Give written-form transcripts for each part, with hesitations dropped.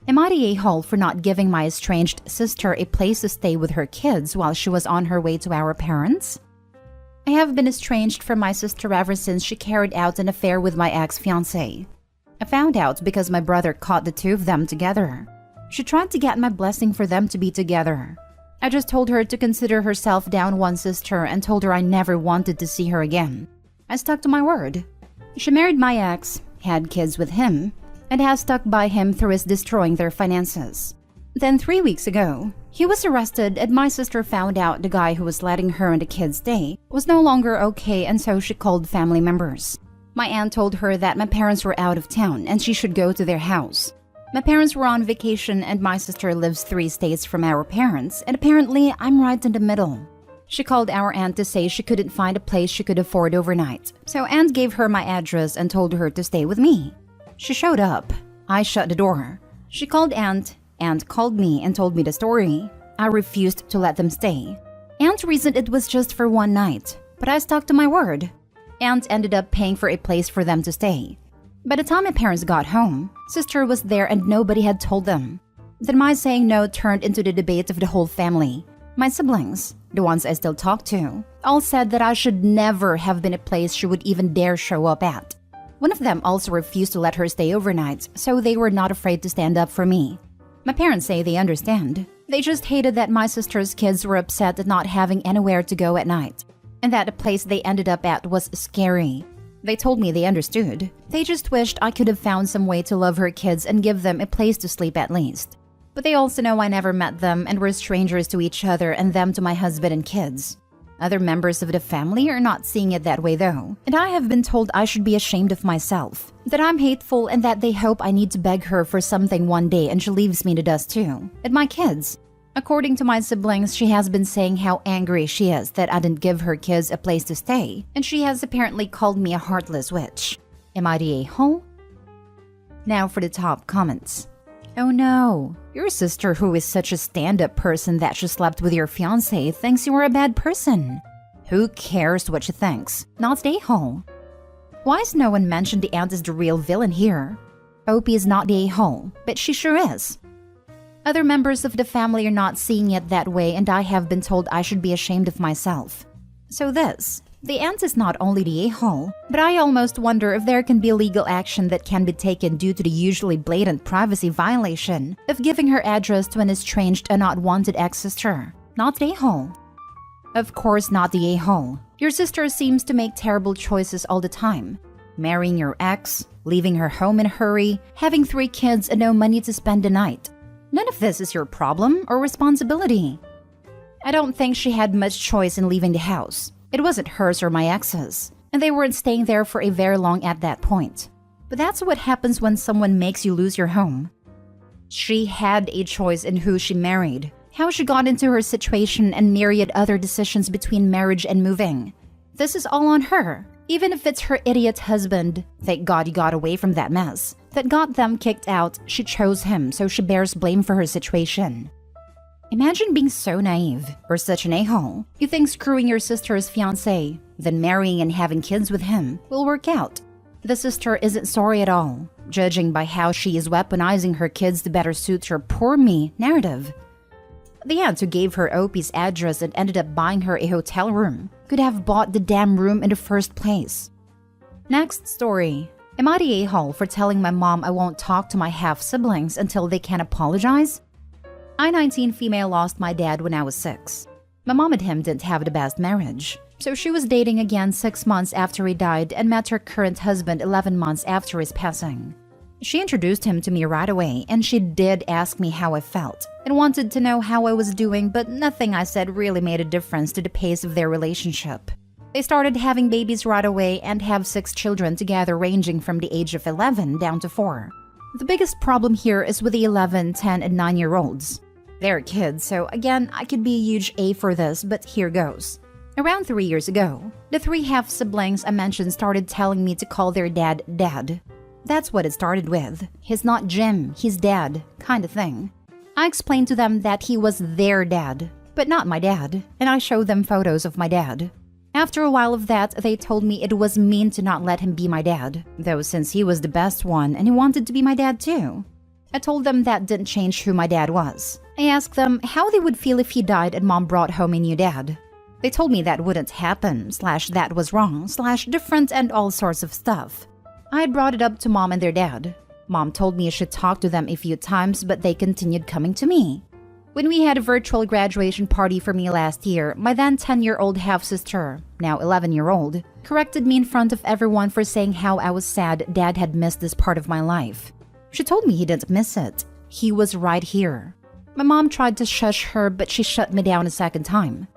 Am I the a-hole for not giving my estranged sister a place to stay with her kids while she was on her way to our parents? I have been estranged from my sister ever since she carried out an affair with my ex-fiancé. I found out because my brother caught the two of them together. She tried to get my blessing for them to be together. I just told her to consider herself down one sister and told her I never wanted to see her again. I stuck to my word. She married my ex, had kids with him, and has stuck by him through his destroying their finances. Then 3 weeks ago, he was arrested and my sister found out the guy who was letting her and the kids stay was no longer okay, and so she called family members. My aunt told her that my parents were out of town and she should go to their house. My parents were on vacation and my sister lives 3 states from our parents, and apparently I'm right in the middle. She called our aunt to say she couldn't find a place she could afford overnight, so aunt gave her my address and told her to stay with me. She showed up. I shut the door. She called aunt called me and told me the story. I refused to let them stay. Aunt reasoned it was just for one night, but I stuck to my word. Aunt ended up paying for a place for them to stay. By the time my parents got home, sister was there and nobody had told them. Then my saying no turned into the debate of the whole family. My siblings, the ones I still talk to, all said that I should never have been a place she would even dare show up at. One of them also refused to let her stay overnight, so they were not afraid to stand up for me. My parents say they understand. They just hated that my sister's kids were upset at not having anywhere to go at night, and that the place they ended up at was scary. They told me they understood. They just wished I could have found some way to love her kids and give them a place to sleep at least. But they also know I never met them and were strangers to each other and them to my husband and kids. Other members of the family are not seeing it that way though, and I have been told I should be ashamed of myself, that I'm hateful, and that they hope I need to beg her for something one day and she leaves me to dust too. And my kids. According to my siblings, she has been saying how angry she is that I didn't give her kids a place to stay, and she has apparently called me a heartless witch. Am I the a-hole? Now for the top comments. Oh no, your sister, who is such a stand-up person that she slept with your fiancé, thinks you are a bad person. Who cares what she thinks? Not the a-hole. Why has no one mentioned the aunt is the real villain here? Opie is not the a-hole, but she sure is. Other members of the family are not seeing it that way, and I have been told I should be ashamed of myself. So the aunt is not only the a-hole, but I almost wonder if there can be legal action that can be taken due to the usually blatant privacy violation of giving her address to an estranged and not wanted ex-sister. Not the a-hole. Of course not the a-hole. Your sister seems to make terrible choices all the time. Marrying your ex, leaving her home in a hurry, having 3 kids and no money to spend the night. None of this is your problem or responsibility. I don't think she had much choice in leaving the house. It wasn't hers or my ex's, and they weren't staying there for a very long at that point. But that's what happens when someone makes you lose your home. She had a choice in who she married, how she got into her situation, and myriad other decisions between marriage and moving. This is all on her, even if it's her idiot husband. Thank God he got away from that mess. That got them kicked out. She chose him, so she bears blame for her situation. Imagine being so naive, or such an a-hole. You think screwing your sister's fiancé, then marrying and having kids with him, will work out. The sister isn't sorry at all, judging by how she is weaponizing her kids to better suit her poor me narrative. The aunt who gave her Opie's address and ended up buying her a hotel room could have bought the damn room in the first place. Next story. Am I the a-hole for telling my mom I won't talk to my half-siblings until they can apologize? I, 19 female, lost my dad when I was 6. My mom and him didn't have the best marriage, so she was dating again 6 months after he died and met her current husband 11 months after his passing. She introduced him to me right away, and she did ask me how I felt and wanted to know how I was doing, but nothing I said really made a difference to the pace of their relationship. They started having babies right away and have 6 children together, ranging from the age of 11 down to 4. The biggest problem here is with the 11, 10, and 9-year-olds. They're kids, so again, I could be a huge A for this, but here goes. Around 3 years ago, the 3 half-siblings I mentioned started telling me to call their dad Dad. That's what it started with. He's not Jim, he's Dad, kind of thing. I explained to them that he was their dad, but not my dad, and I showed them photos of my dad. After a while of that, they told me it was mean to not let him be my dad, though since he was the best one and he wanted to be my dad too. I told them that didn't change who my dad was. I asked them how they would feel if he died and mom brought home a new dad. They told me that wouldn't happen, / that was wrong, / different and all sorts of stuff. I had brought it up to mom and their dad. Mom told me I should talk to them a few times, but they continued coming to me. When we had a virtual graduation party for me last year, my then 10-year-old half-sister, now 11-year-old, corrected me in front of everyone for saying how I was sad dad had missed this part of my life. She told me he didn't miss it. He was right here. My mom tried to shush her, but she shut me down a second time.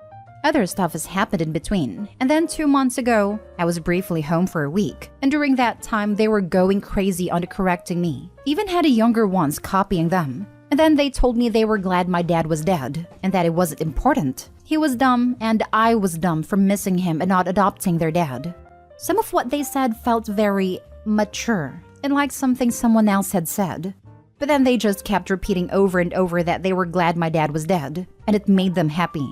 Other stuff has happened in between, and then 2 months ago, I was briefly home for a week, and during that time they were going crazy on correcting me. Even had a younger ones copying them. And then they told me they were glad my dad was dead, and that it wasn't important. He was dumb, and I was dumb for missing him and not adopting their dad. Some of what they said felt very mature, and like something someone else had said. But then they just kept repeating over and over that they were glad my dad was dead, and it made them happy.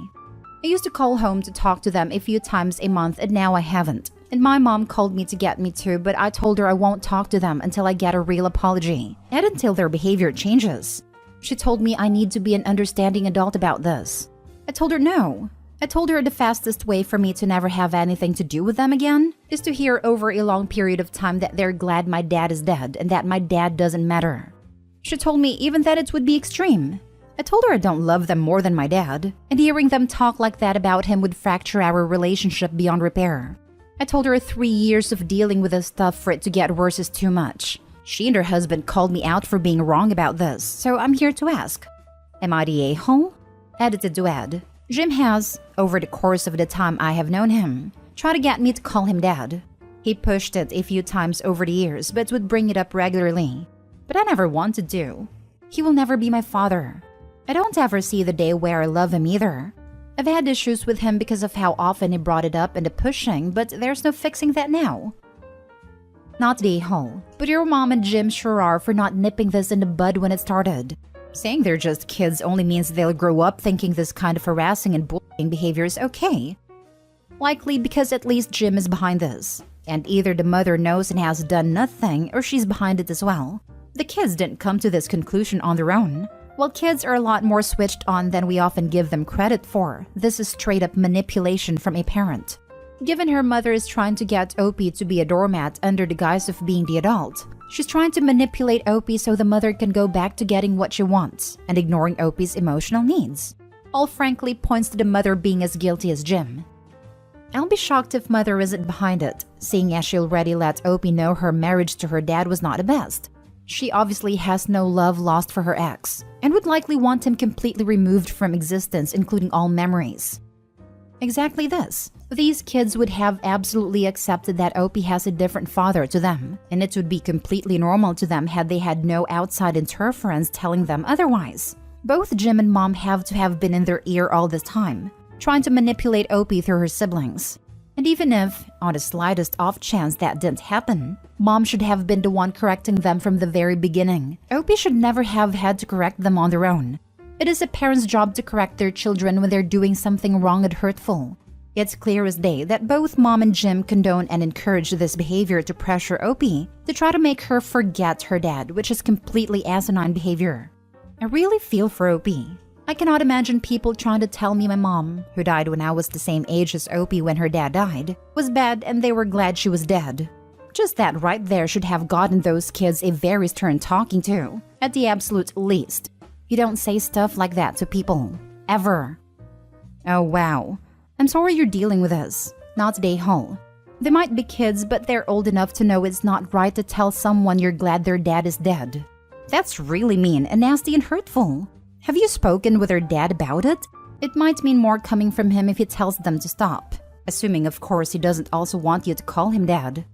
I used to call home to talk to them a few times a month, and now I haven't. And my mom called me to get me to, but I told her I won't talk to them until I get a real apology, and until their behavior changes. She told me I need to be an understanding adult about this. I told her no. I told her the fastest way for me to never have anything to do with them again is to hear over a long period of time that they're glad my dad is dead and that my dad doesn't matter. She told me even that it would be extreme. I told her I don't love them more than my dad, and hearing them talk like that about him would fracture our relationship beyond repair. I told her 3 years of dealing with this stuff for it to get worse is too much. She and her husband called me out for being wrong about this, so I'm here to ask. Am I the a-hole? Edited to add, Jim has, over the course of the time I have known him, tried to get me to call him dad. He pushed it a few times over the years, but would bring it up regularly. But I never wanted to. He will never be my father. I don't ever see the day where I love him either. I've had issues with him because of how often he brought it up and the pushing, but there's no fixing that now. Not the a-hole, but your mom and Jim sure are for not nipping this in the bud when it started. Saying they're just kids only means they'll grow up thinking this kind of harassing and bullying behavior is okay. Likely because at least Jim is behind this, and either the mother knows and has done nothing or she's behind it as well. The kids didn't come to this conclusion on their own. While kids are a lot more switched on than we often give them credit for, this is straight up manipulation from a parent. Given her mother is trying to get Opie to be a doormat under the guise of being the adult, she's trying to manipulate Opie so the mother can go back to getting what she wants and ignoring Opie's emotional needs. All frankly points to the mother being as guilty as Jim. I'll be shocked if mother isn't behind it, seeing as she already let Opie know her marriage to her dad was not the best. She obviously has no love lost for her ex, and would likely want him completely removed from existence, including all memories. Exactly this. These kids would have absolutely accepted that Opie has a different father to them, and it would be completely normal to them had they had no outside interference telling them otherwise. Both Jim and Mom have to have been in their ear all this time, trying to manipulate Opie through her siblings. And even if, on the slightest off chance that didn't happen, Mom should have been the one correcting them from the very beginning, Opie should never have had to correct them on their own. It is a parent's job to correct their children when they're doing something wrong and hurtful. It's clear as day that both Mom and Jim condone and encourage this behavior to pressure Opie to try to make her forget her dad, which is completely asinine behavior. I really feel for Opie. I cannot imagine people trying to tell me my mom, who died when I was the same age as Opie when her dad died, was bad and they were glad she was dead. Just that right there should have gotten those kids a very stern talking to, at the absolute least. You don't say stuff like that to people. Ever. Oh wow. I'm sorry you're dealing with this. Not the a-hole. They might be kids, but they're old enough to know it's not right to tell someone you're glad their dad is dead. That's really mean and nasty and hurtful. Have you spoken with her dad about it? It might mean more coming from him if he tells them to stop. Assuming, of course, he doesn't also want you to call him dad.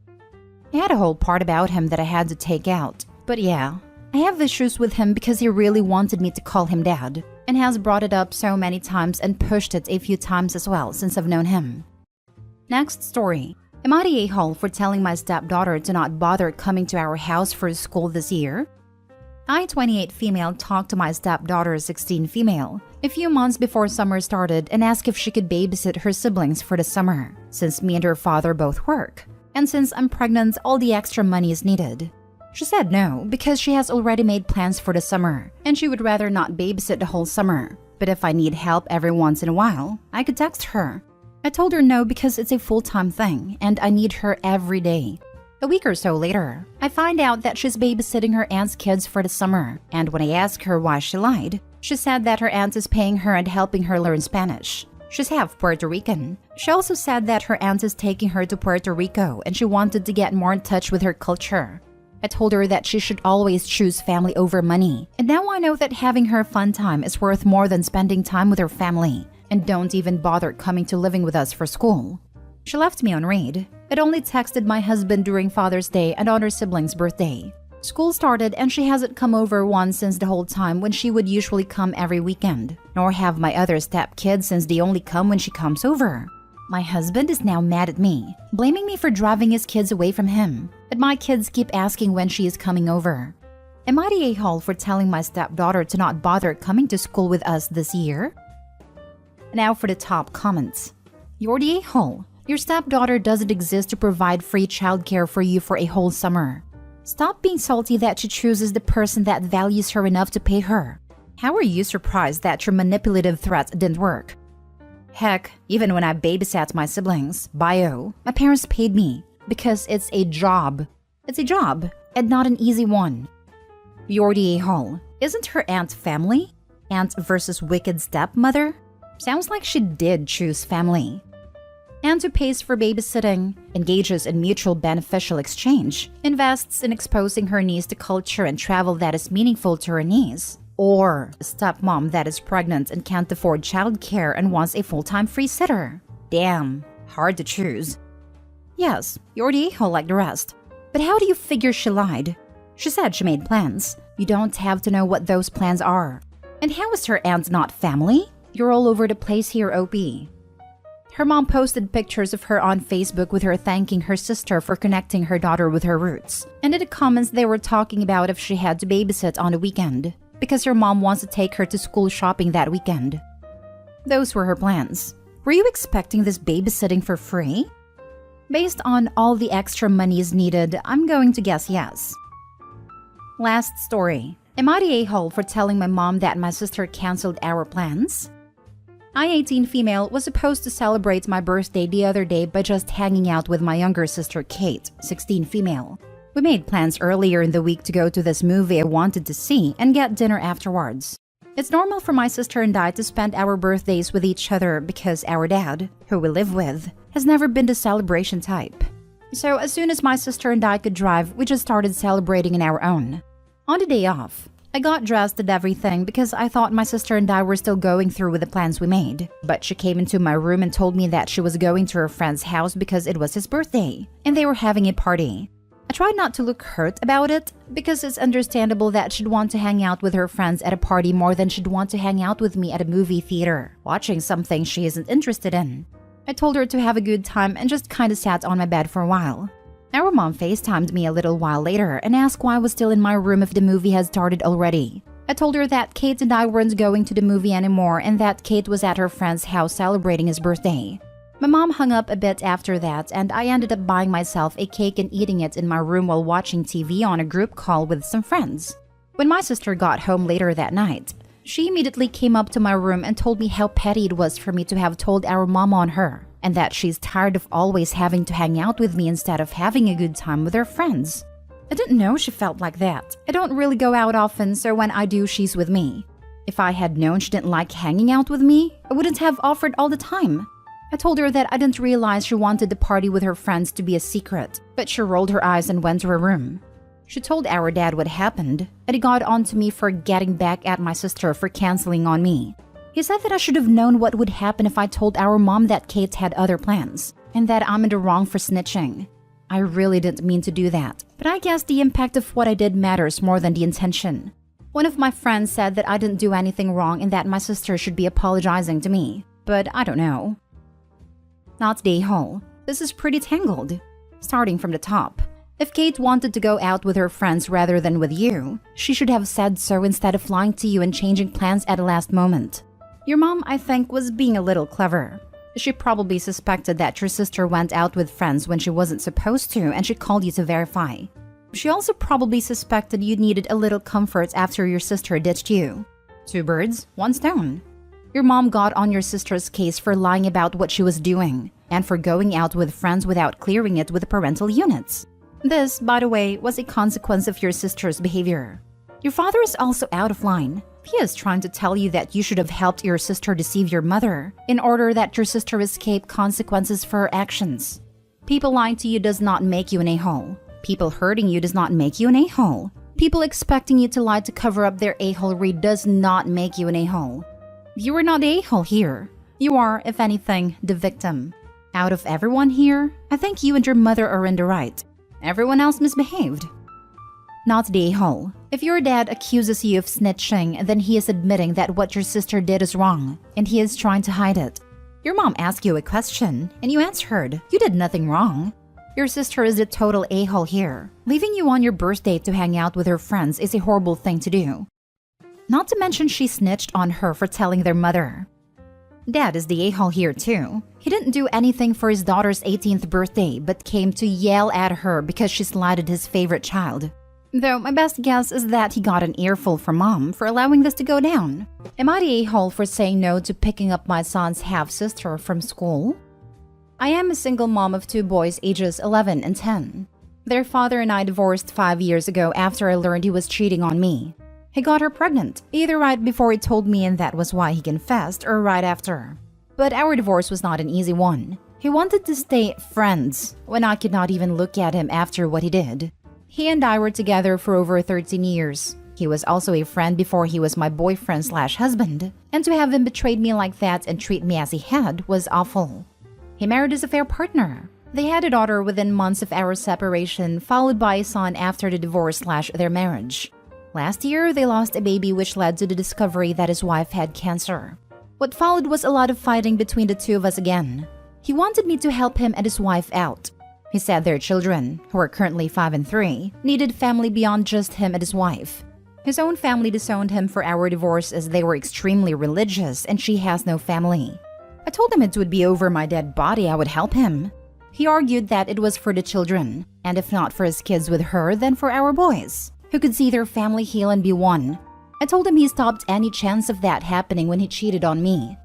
I had a whole part about him that I had to take out. But yeah, I have issues with him because he really wanted me to call him dad, and has brought it up so many times and pushed it a few times as well since I've known him. Next story. Am I the a-hole for telling my stepdaughter to not bother coming to our house for school this year? I, 28 female, talked to my stepdaughter, 16 female, a few months before summer started and asked if she could babysit her siblings for the summer, since me and her father both work. And since I'm pregnant, all the extra money is needed. She said no because she has already made plans for the summer and she would rather not babysit the whole summer. But if I need help every once in a while, I could text her. I told her no because it's a full-time thing and I need her every day. A week or so later, I find out that she's babysitting her aunt's kids for the summer, and when I ask her why she lied, she said that her aunt is paying her and helping her learn Spanish. She's half Puerto Rican. She also said that her aunt is taking her to Puerto Rico and she wanted to get more in touch with her culture. I told her that she should always choose family over money, and now I know that having her fun time is worth more than spending time with her family, and don't even bother coming to living with us for school. She left me on read. I'd only texted my husband during Father's Day and on her sibling's birthday. School started and she hasn't come over once since the whole time when she would usually come every weekend, nor have my other stepkids since they only come when she comes over. My husband is now mad at me, blaming me for driving his kids away from him, and my kids keep asking when she is coming over. Am I the a-hole for telling my stepdaughter to not bother coming to school with us this year? Now for the top comments. You're the a-hole. Your stepdaughter doesn't exist to provide free childcare for you for a whole summer. Stop being salty that she chooses the person that values her enough to pay her. How are you surprised that your manipulative threats didn't work? Heck, even when I babysat my siblings, my parents paid me because it's a job. It's a job, and not an easy one. You're the a-hole. Isn't her aunt family? Aunt versus wicked stepmother? Sounds like she did choose family. Aunt who pays for babysitting, engages in mutual beneficial exchange, invests in exposing her niece to culture and travel that is meaningful to her niece. Or a stepmom that is pregnant and can't afford childcare and wants a full-time free sitter. Damn, hard to choose. Yes, you're the a-hole like the rest. But how do you figure she lied? She said she made plans. You don't have to know what those plans are. And how is her aunt not family? You're all over the place here, OP. Her mom posted pictures of her on Facebook with her thanking her sister for connecting her daughter with her roots. And in the comments they were talking about if she had to babysit on the weekend, because her mom wants to take her to school shopping that weekend. Those were her plans. Were you expecting this babysitting for free? Based on all the extra monies needed, I'm going to guess yes. Last story. Am I the a-hole for telling my mom that my sister canceled our plans? I, 18 female, was supposed to celebrate my birthday the other day by just hanging out with my younger sister Kate, 16 female. We made plans earlier in the week to go to this movie I wanted to see and get dinner afterwards. It's normal for my sister and I to spend our birthdays with each other because our dad, who we live with, has never been the celebration type. So as soon as my sister and I could drive, we just started celebrating in our own. On the day off, I got dressed and everything because I thought my sister and I were still going through with the plans we made. But she came into my room and told me that she was going to her friend's house because it was his birthday, and they were having a party. I tried not to look hurt about it because it's understandable that she'd want to hang out with her friends at a party more than she'd want to hang out with me at a movie theater, watching something she isn't interested in. I told her to have a good time and just kinda sat on my bed for a while. Our mom FaceTimed me a little while later and asked why I was still in my room if the movie had started already. I told her that Kate and I weren't going to the movie anymore and that Kate was at her friend's house celebrating his birthday. My mom hung up a bit after that and I ended up buying myself a cake and eating it in my room while watching TV on a group call with some friends. When my sister got home later that night, she immediately came up to my room and told me how petty it was for me to have told our mom on her, and that she's tired of always having to hang out with me instead of having a good time with her friends. I didn't know she felt like that. I don't really go out often, so when I do, she's with me. If I had known she didn't like hanging out with me, I wouldn't have offered all the time. I told her that I didn't realize she wanted the party with her friends to be a secret, but she rolled her eyes and went to her room. She told our dad what happened, and he got on to me for getting back at my sister for canceling on me. He said that I should have known what would happen if I told our mom that Kate had other plans, and that I'm in the wrong for snitching. I really didn't mean to do that, but I guess the impact of what I did matters more than the intention. One of my friends said that I didn't do anything wrong and that my sister should be apologizing to me, but I don't know. Not the a-hole. This is pretty tangled. Starting from the top. If Kate wanted to go out with her friends rather than with you, she should have said so instead of lying to you and changing plans at the last moment. Your mom, I think, was being a little clever. She probably suspected that your sister went out with friends when she wasn't supposed to and she called you to verify. She also probably suspected you needed a little comfort after your sister ditched you. Two birds, one stone. Your mom got on your sister's case for lying about what she was doing and for going out with friends without clearing it with the parental units. This, by the way, was a consequence of your sister's behavior. Your father is also out of line. He is trying to tell you that you should have helped your sister deceive your mother in order that your sister escape consequences for her actions. People lying to you does not make you an a-hole. People hurting you does not make you an a-hole. People expecting you to lie to cover up their a-holery does not make you an a-hole. You are not the a-hole here. You are, if anything, the victim. Out of everyone here, I think you and your mother are in the right. Everyone else misbehaved. Not the a-hole. If your dad accuses you of snitching, then he is admitting that what your sister did is wrong, and he is trying to hide it. Your mom asked you a question, and you answered. You did nothing wrong. Your sister is the total a-hole here. Leaving you on your birthday to hang out with her friends is a horrible thing to do. Not to mention she snitched on her for telling their mother. Dad is the a-hole here too. He didn't do anything for his daughter's 18th birthday but came to yell at her because she slighted his favorite child. Though my best guess is that he got an earful from mom for allowing this to go down. Am I the a-hole for saying no to picking up my son's half-sister from school? I am a single mom of two boys ages 11 and 10. Their father and I divorced 5 years ago after I learned he was cheating on me. He got her pregnant, either right before he told me and that was why he confessed, or right after. But our divorce was not an easy one. He wanted to stay friends when I could not even look at him after what he did. He and I were together for over 13 years. He was also a friend before he was my boyfriend/husband, and to have him betrayed me like that and treat me as he had was awful. He married his affair partner. They had a daughter within months of our separation, followed by a son after the divorce/their marriage. Last year, they lost a baby, which led to the discovery that his wife had cancer. What followed was a lot of fighting between the two of us again. He wanted me to help him and his wife out. He said their children, who are currently 5 and 3, needed family beyond just him and his wife. His own family disowned him for our divorce as they were extremely religious and she has no family. I told him it would be over my dead body I would help him. He argued that it was for the children, and if not for his kids with her, then for our boys, who could see their family heal and be one. I told him he stopped any chance of that happening when he cheated on me.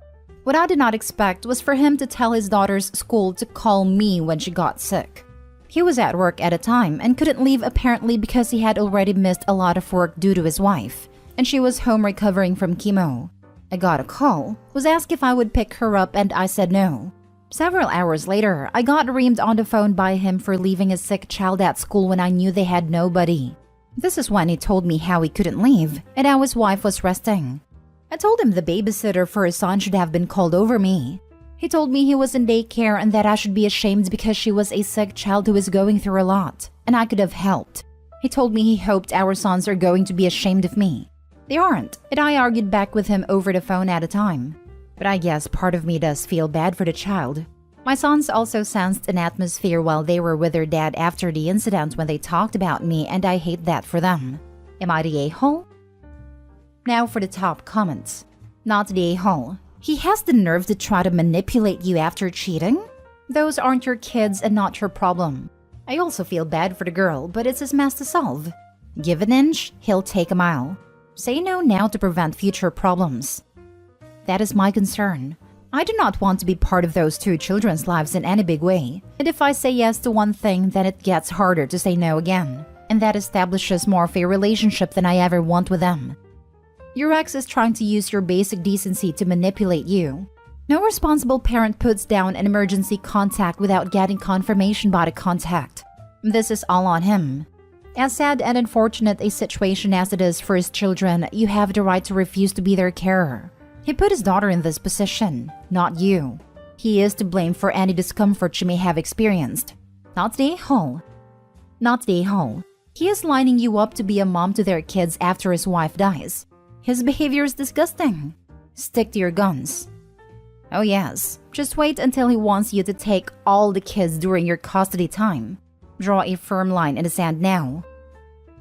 What I did not expect was for him to tell his daughter's school to call me when she got sick. He was at work at a time and couldn't leave apparently because he had already missed a lot of work due to his wife, and she was home recovering from chemo. I got a call, was asked if I would pick her up, and I said no. Several hours later, I got reamed on the phone by him for leaving a sick child at school when I knew they had nobody. This is when he told me how he couldn't leave and how his wife was resting. I told him the babysitter for his son should have been called over me. He told me he was in daycare and that I should be ashamed because she was a sick child who was going through a lot, and I could have helped. He told me he hoped our sons are going to be ashamed of me. They aren't, and I argued back with him over the phone at a time. But I guess part of me does feel bad for the child. My sons also sensed an atmosphere while they were with their dad after the incident when they talked about me, and I hate that for them. Am I the a-hole? Now for the top comments. Not the a-hole. He has the nerve to try to manipulate you after cheating? Those aren't your kids and not your problem. I also feel bad for the girl, but it's his mess to solve. Give an inch, he'll take a mile. Say no now to prevent future problems. That is my concern. I do not want to be part of those two children's lives in any big way. And if I say yes to one thing, then it gets harder to say no again. And that establishes more of a relationship than I ever want with them. Your ex is trying to use your basic decency to manipulate you. No responsible parent puts down an emergency contact without getting confirmation by the contact. This is all on him. As sad and unfortunate a situation as it is for his children, you have the right to refuse to be their carer. He put his daughter in this position, not you. He is to blame for any discomfort she may have experienced. Not the a-hole. Not the a-hole. He is lining you up to be a mom to their kids after his wife dies. His behavior is disgusting. Stick to your guns. Oh yes, just wait until he wants you to take all the kids during your custody time. Draw a firm line in the sand now.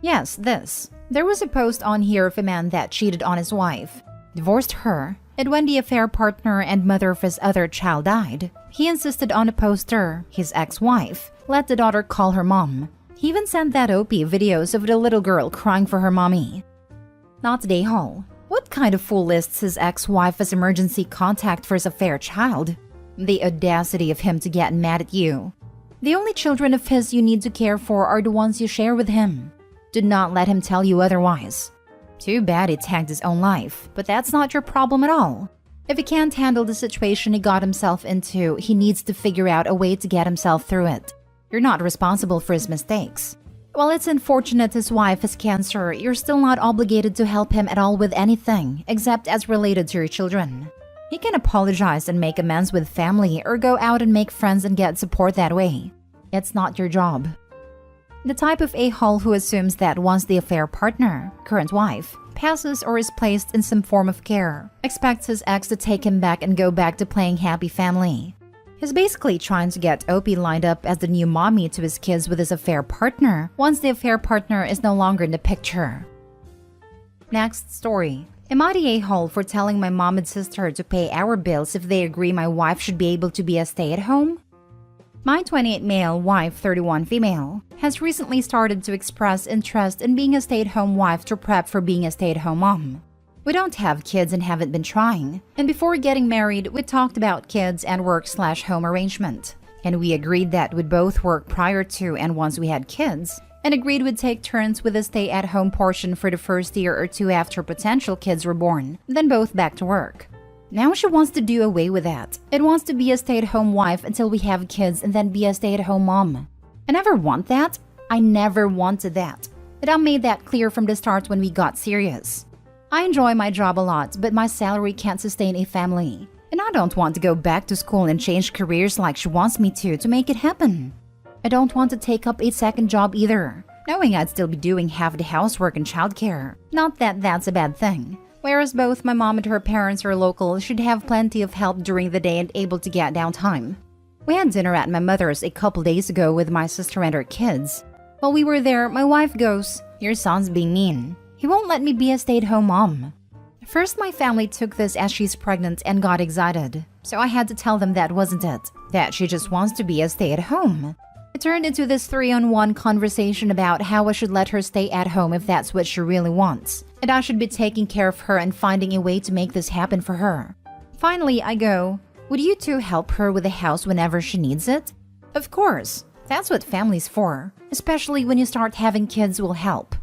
Yes, this. There was a post on here of a man that cheated on his wife, divorced her, and when the affair partner and mother of his other child died, he insisted on a poster his ex-wife let the daughter call her mom. He even sent that OP videos of the little girl crying for her mommy. Not today, Hall. What kind of fool lists his ex-wife as emergency contact for his affair child? The audacity of him to get mad at you. The only children of his you need to care for are the ones you share with him. Do not let him tell you otherwise. Too bad he tanked his own life, but that's not your problem at all. If he can't handle the situation he got himself into, he needs to figure out a way to get himself through it. You're not responsible for his mistakes. While it's unfortunate his wife has cancer, you're still not obligated to help him at all with anything, except as related to your children. He can apologize and make amends with family or go out and make friends and get support that way. It's not your job. The type of a-hole who assumes that once the affair partner, current wife, passes or is placed in some form of care, expects his ex to take him back and go back to playing happy family. He's basically trying to get OP lined up as the new mommy to his kids with his affair partner once the affair partner is no longer in the picture. Next story. Am I the a-hole for telling my mom and sister to pay our bills if they agree my wife should be able to be a stay-at-home? My 28 male, wife 31 female, has recently started to express interest in being a stay-at-home wife to prep for being a stay-at-home mom. We don't have kids and haven't been trying, and before getting married, we talked about kids and work/home arrangement. And we agreed that we'd both work prior to and once we had kids, and agreed we'd take turns with the stay-at-home portion for the first year or two after potential kids were born, then both back to work. Now she wants to do away with that. It wants to be a stay-at-home wife until we have kids and then be a stay-at-home mom. I never want that. I never wanted that. But I made that clear from the start when we got serious. I enjoy my job a lot, but my salary can't sustain a family. And I don't want to go back to school and change careers like she wants me to make it happen. I don't want to take up a second job either, knowing I'd still be doing half the housework and childcare. Not that that's a bad thing. Whereas both my mom and her parents are local, she'd have plenty of help during the day and able to get downtime. We had dinner at my mother's a couple days ago with my sister and her kids. While we were there, my wife goes, "Your son's being mean. He won't let me be a stay-at-home mom." First, my family took this as she's pregnant and got excited. So I had to tell them that wasn't it, that she just wants to be a stay-at-home. It turned into this 3-on-1 conversation about how I should let her stay at home if that's what she really wants, and I should be taking care of her and finding a way to make this happen for her. Finally, I go, "Would you two help her with the house whenever she needs it?" Of course. That's what family's for, especially when you start having kids will help.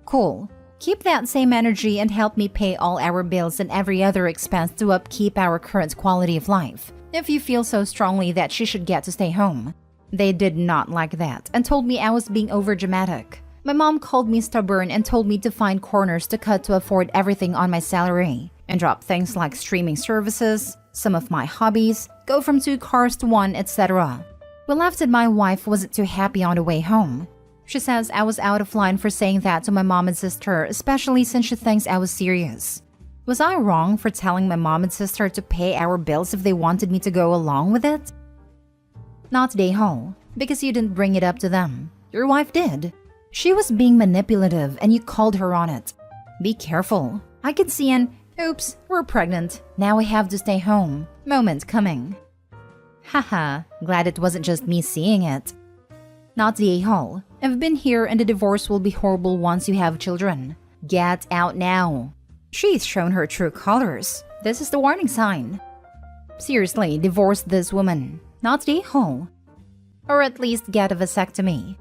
Cool. Keep that same energy and help me pay all our bills and every other expense to upkeep our current quality of life, if you feel so strongly that she should get to stay home. They did not like that and told me I was being overdramatic. My mom called me stubborn and told me to find corners to cut to afford everything on my salary and drop things like streaming services, some of my hobbies, go from 2 cars to 1, etc. We left and my wife wasn't too happy on the way home. She says I was out of line for saying that to my mom and sister, especially since she thinks I was serious. Was I wrong for telling my mom and sister to pay our bills if they wanted me to go along with it? Not today, Hall, because you didn't bring it up to them. Your wife did. She was being manipulative and you called her on it. Be careful. I could see an, "Oops, we're pregnant. Now we have to stay home" moment coming. Haha, glad it wasn't just me seeing it. Not the a-hole. I've been here and the divorce will be horrible once you have children. Get out now. She's shown her true colors. This is the warning sign. Seriously, divorce this woman. Not the a-hole. Or at least get a vasectomy.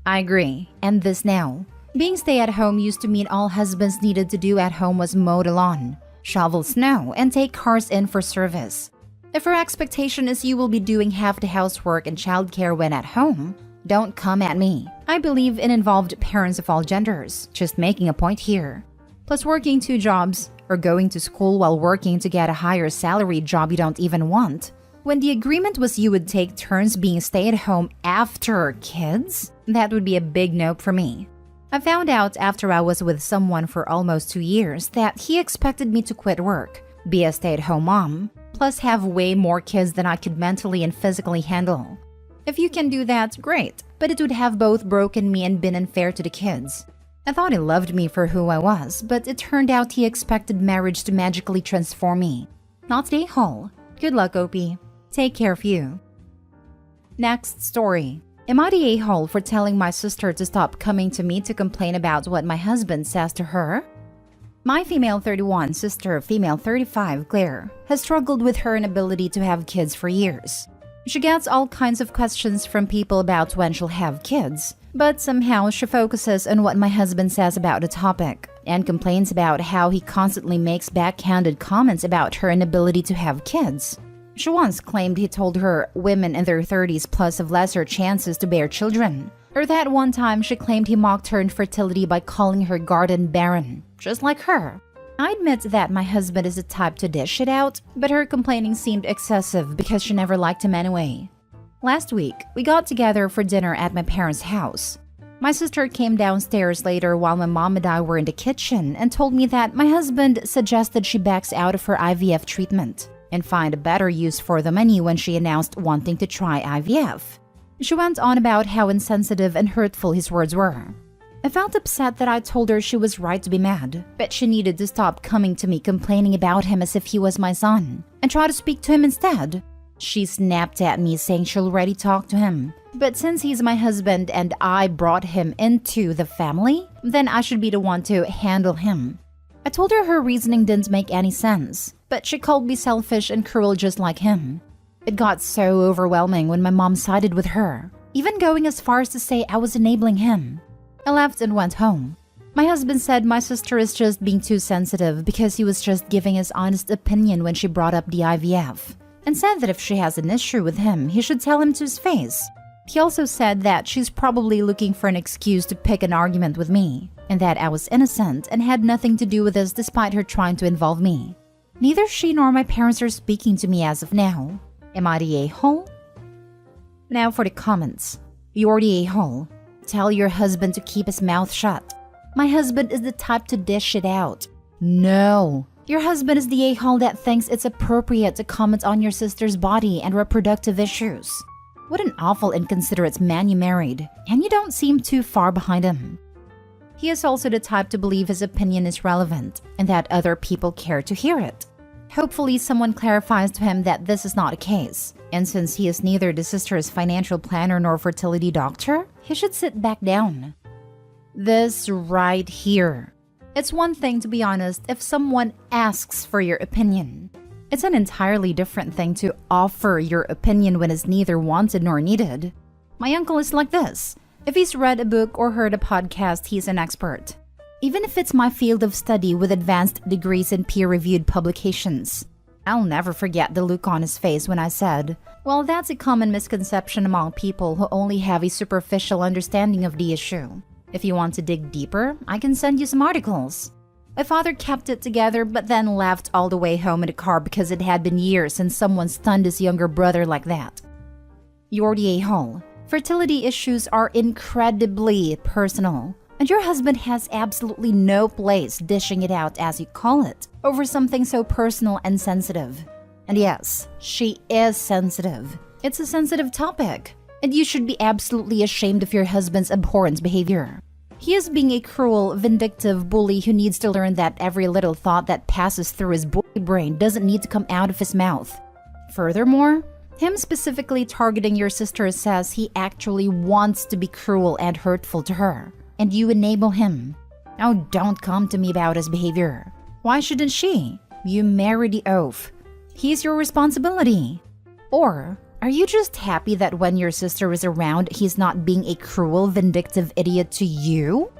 I agree. End this now. Being stay-at-home used to mean all husbands needed to do at home was mow the lawn, shovel snow, and take cars in for service. If her expectation is you will be doing half the housework and childcare when at home, don't come at me. I believe in involved parents of all genders, just making a point here. Plus working 2 jobs, or going to school while working to get a higher salary job you don't even want. When the agreement was you would take turns being stay-at-home after kids, that would be a big nope for me. I found out after I was with someone for almost 2 years that he expected me to quit work, be a stay-at-home mom, plus have way more kids than I could mentally and physically handle. If you can do that, great, but it would have both broken me and been unfair to the kids. I thought he loved me for who I was, but it turned out he expected marriage to magically transform me. Not the a-hole. Good luck, Opie. Take care of you. Next story. Am I the a-hole for telling my sister to stop coming to me to complain about what my husband says to her? My female 31 sister, female 35, Claire, has struggled with her inability to have kids for years. She gets all kinds of questions from people about when she'll have kids, but somehow she focuses on what my husband says about the topic and complains about how he constantly makes backhanded comments about her inability to have kids. She once claimed he told her women in their 30s plus have lesser chances to bear children. Or that one time she claimed he mocked her infertility by calling her garden barren, just like her. I admit that my husband is the type to dish it out, but her complaining seemed excessive because she never liked him anyway. Last week, we got together for dinner at my parents' house. My sister came downstairs later while my mom and I were in the kitchen and told me that my husband suggested she backs out of her IVF treatment and find a better use for the money when she announced wanting to try IVF. She went on about how insensitive and hurtful his words were. I felt upset that I told her she was right to be mad, but she needed to stop coming to me complaining about him as if he was my son, and try to speak to him instead. She snapped at me saying she'll already talk to him, but since he's my husband and I brought him into the family, then I should be the one to handle him. I told her reasoning didn't make any sense, but she called me selfish and cruel just like him. It got so overwhelming when my mom sided with her, even going as far as to say I was enabling him. I left and went home. My husband said my sister is just being too sensitive because he was just giving his honest opinion when she brought up the IVF, and said that if she has an issue with him, he should tell him to his face. He also said that she's probably looking for an excuse to pick an argument with me, and that I was innocent and had nothing to do with this despite her trying to involve me. Neither she nor my parents are speaking to me as of now. Am I the a-hole? Now for the comments. You're the a-hole. Tell your husband to keep his mouth shut. My husband is the type to dish it out. No. Your husband is the a-hole that thinks it's appropriate to comment on your sister's body and reproductive issues. What an awful inconsiderate man you married, and you don't seem too far behind him. He is also the type to believe his opinion is relevant and that other people care to hear it. Hopefully someone clarifies to him that this is not the case, and since he is neither the sister's financial planner nor fertility doctor, he should sit back down. This right here. It's one thing, to be honest, if someone asks for your opinion. It's an entirely different thing to offer your opinion when it's neither wanted nor needed. My uncle is like this. If he's read a book or heard a podcast, he's an expert. Even if it's my field of study with advanced degrees in peer-reviewed publications. I'll never forget the look on his face when I said, well, that's a common misconception among people who only have a superficial understanding of the issue. If you want to dig deeper, I can send you some articles. My father kept it together but then left all the way home in the car because it had been years since someone stunned his younger brother like that. You're the a-hole. Fertility issues are incredibly personal. And your husband has absolutely no place dishing it out, as you call it, over something so personal and sensitive. And yes, she is sensitive. It's a sensitive topic, and you should be absolutely ashamed of your husband's abhorrent behavior. He is being a cruel, vindictive bully who needs to learn that every little thought that passes through his bully brain doesn't need to come out of his mouth. Furthermore, him specifically targeting your sister says he actually wants to be cruel and hurtful to her. And you enable him. Now don't come to me about his behavior. Why shouldn't she? You married the oaf. He's your responsibility. Or are you just happy that when your sister is around, he's not being a cruel, vindictive idiot to you?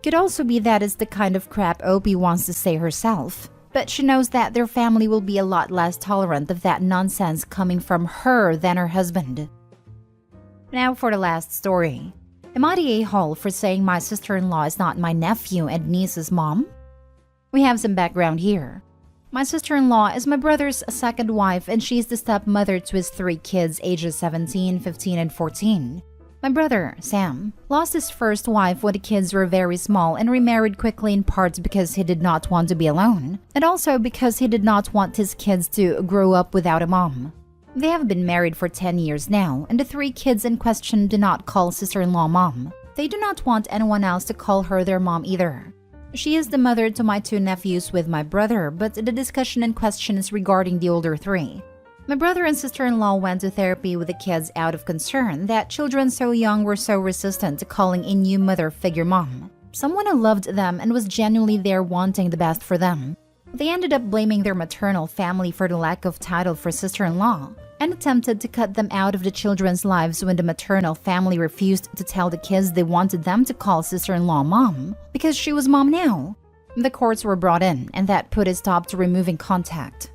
Could also be that it's the kind of crap Opie wants to say herself. But she knows that their family will be a lot less tolerant of that nonsense coming from her than her husband. Now for the last story. Am I the a-hole for saying my sister-in-law is not my nephew and niece's mom? We have some background here. My sister-in-law is my brother's second wife and she's the stepmother to his 3 kids ages 17, 15, and 14. My brother, Sam, lost his first wife when the kids were very small and remarried quickly in part because he did not want to be alone, and also because he did not want his kids to grow up without a mom. They have been married for 10 years now, and the 3 kids in question do not call sister-in-law mom. They do not want anyone else to call her their mom either. She is the mother to my 2 nephews with my brother, but the discussion in question is regarding the older 3. My brother and sister-in-law went to therapy with the kids out of concern that children so young were so resistant to calling a new mother figure mom, someone who loved them and was genuinely there wanting the best for them. They ended up blaming their maternal family for the lack of title for sister-in-law and attempted to cut them out of the children's lives when the maternal family refused to tell the kids they wanted them to call sister-in-law mom because she was mom now. The courts were brought in, and that put a stop to removing contact.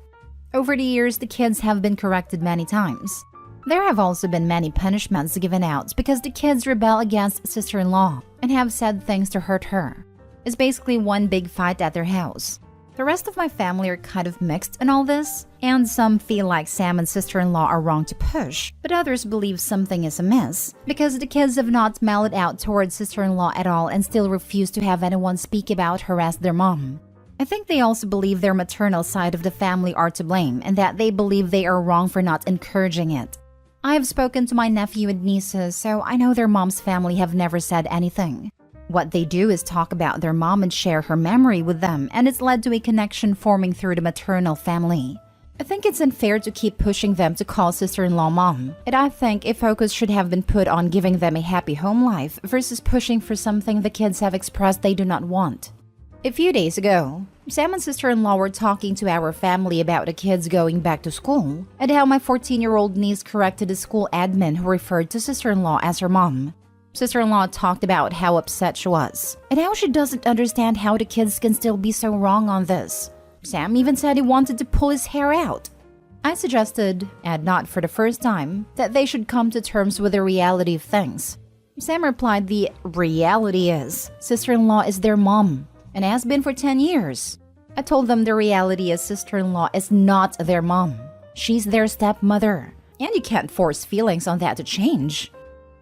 Over the years, the kids have been corrected many times. There have also been many punishments given out because the kids rebel against sister-in-law and have said things to hurt her. It's basically one big fight at their house. The rest of my family are kind of mixed in all this, and some feel like Sam and sister-in-law are wrong to push, but others believe something is amiss because the kids have not mellowed out towards sister-in-law at all and still refuse to have anyone speak about her as their mom. I think they also believe their maternal side of the family are to blame and that they believe they are wrong for not encouraging it. I have spoken to my nephew and nieces, so I know their mom's family have never said anything. What they do is talk about their mom and share her memory with them, and it's led to a connection forming through the maternal family. I think it's unfair to keep pushing them to call sister-in-law mom, and I think a focus should have been put on giving them a happy home life versus pushing for something the kids have expressed they do not want. A few days ago, Sam and sister-in-law were talking to our family about the kids going back to school and how my 14-year-old niece corrected the school admin who referred to sister-in-law as her mom. Sister-in-law talked about how upset she was and how she doesn't understand how the kids can still be so wrong on this. Sam even said he wanted to pull his hair out. I suggested, and not for the first time, that they should come to terms with the reality of things. Sam replied the reality is sister-in-law is their mom and has been for 10 years. I told them the reality is sister-in-law is not their mom. She's their stepmother, and you can't force feelings on that to change.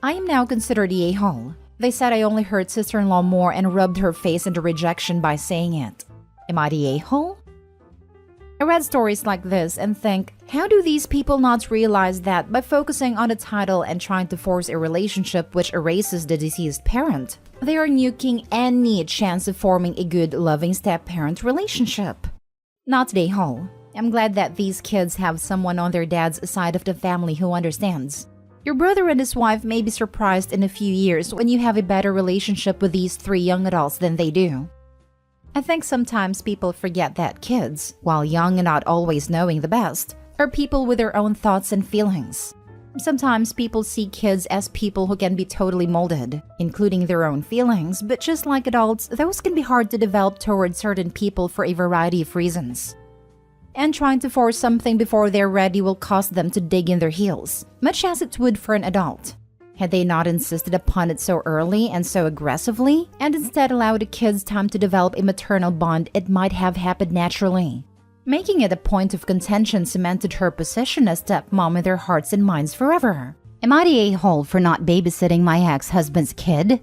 I am now considered the a-hole. They said I only hurt sister-in-law more and rubbed her face into rejection by saying it. Am I the a-hole? I read stories like this and think, how do these people not realize that by focusing on the title and trying to force a relationship which erases the deceased parent, they are nuking any chance of forming a good, loving step-parent relationship? Not the a-hole. I'm glad that these kids have someone on their dad's side of the family who understands. Your brother and his wife may be surprised in a few years when you have a better relationship with these 3 young adults than they do. I think sometimes people forget that kids, while young and not always knowing the best, are people with their own thoughts and feelings. Sometimes people see kids as people who can be totally molded, including their own feelings, but just like adults, those can be hard to develop towards certain people for a variety of reasons. And trying to force something before they're ready will cause them to dig in their heels, much as it would for an adult. Had they not insisted upon it so early and so aggressively, and instead allowed the kids time to develop a maternal bond, it might have happened naturally. Making it a point of contention cemented her position as stepmom in their hearts and minds forever. Am I the a-hole for not babysitting my ex-husband's kid?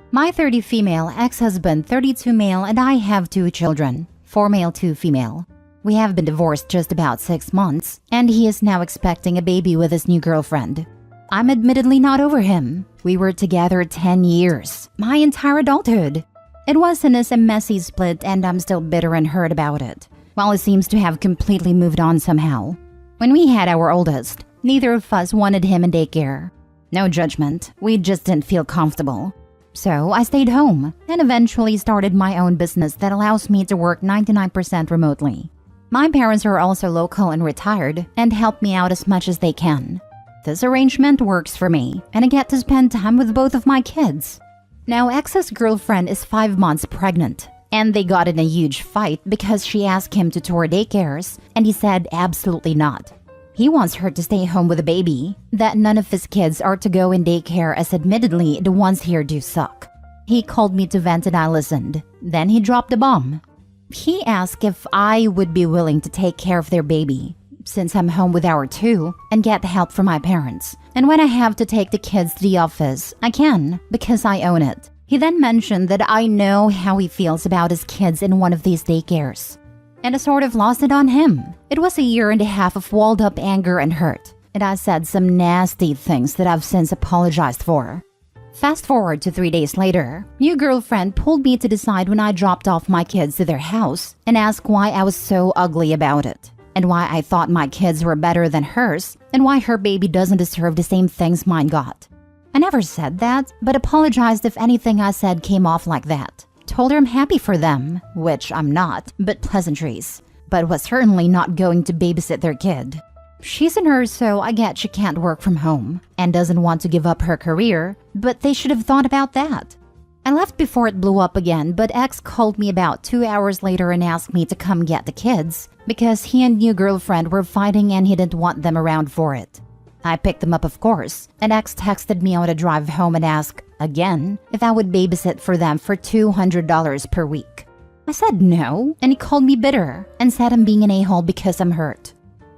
My 30 female ex-husband, 32 male, and I have 2 children, 4 male, 2 female. We have been divorced just about 6 months, and he is now expecting a baby with his new girlfriend. I'm admittedly not over him. We were together 10 years, my entire adulthood. It wasn't a messy split, and I'm still bitter and hurt about it. While he seems to have completely moved on somehow. When we had our oldest, neither of us wanted him in daycare. No judgment, we just didn't feel comfortable. So I stayed home and eventually started my own business that allows me to work 99% remotely. My parents are also local and retired and help me out as much as they can. This arrangement works for me, and I get to spend time with both of my kids. Now, ex's girlfriend is 5 months pregnant, and they got in a huge fight because she asked him to tour daycares, and he said absolutely not. He wants her to stay home with a baby, that none of his kids are to go in daycare as admittedly the ones here do suck. He called me to vent and I listened. Then he dropped the bomb. He asked if I would be willing to take care of their baby, since I'm home with our 2, and get help from my parents. And when I have to take the kids to the office, I can, because I own it. He then mentioned that I know how he feels about his kids in one of these daycares. And I sort of lost it on him. It was a 1.5 years of walled up anger and hurt. And I said some nasty things that I've since apologized for. Fast forward to 3 days later, new girlfriend pulled me to the side when I dropped off my kids to their house and asked why I was so ugly about it. and why I thought my kids were better than hers, and why her baby doesn't deserve the same things mine got. I never said that, but apologized if anything I said came off like that. Told her I'm happy for them, which I'm not, but pleasantries. But was certainly not going to babysit their kid. She's a nurse, so I get she can't work from home and doesn't want to give up her career, but they should have thought about that. I left before it blew up again, but ex called me about 2 hours later and asked me to come get the kids because he and new girlfriend were fighting and he didn't want them around for it. I picked them up, of course, and ex texted me on a drive home and asked, again, if I would babysit for them for $200 per week. I said no, and he called me bitter and said I'm being an a-hole because I'm hurt.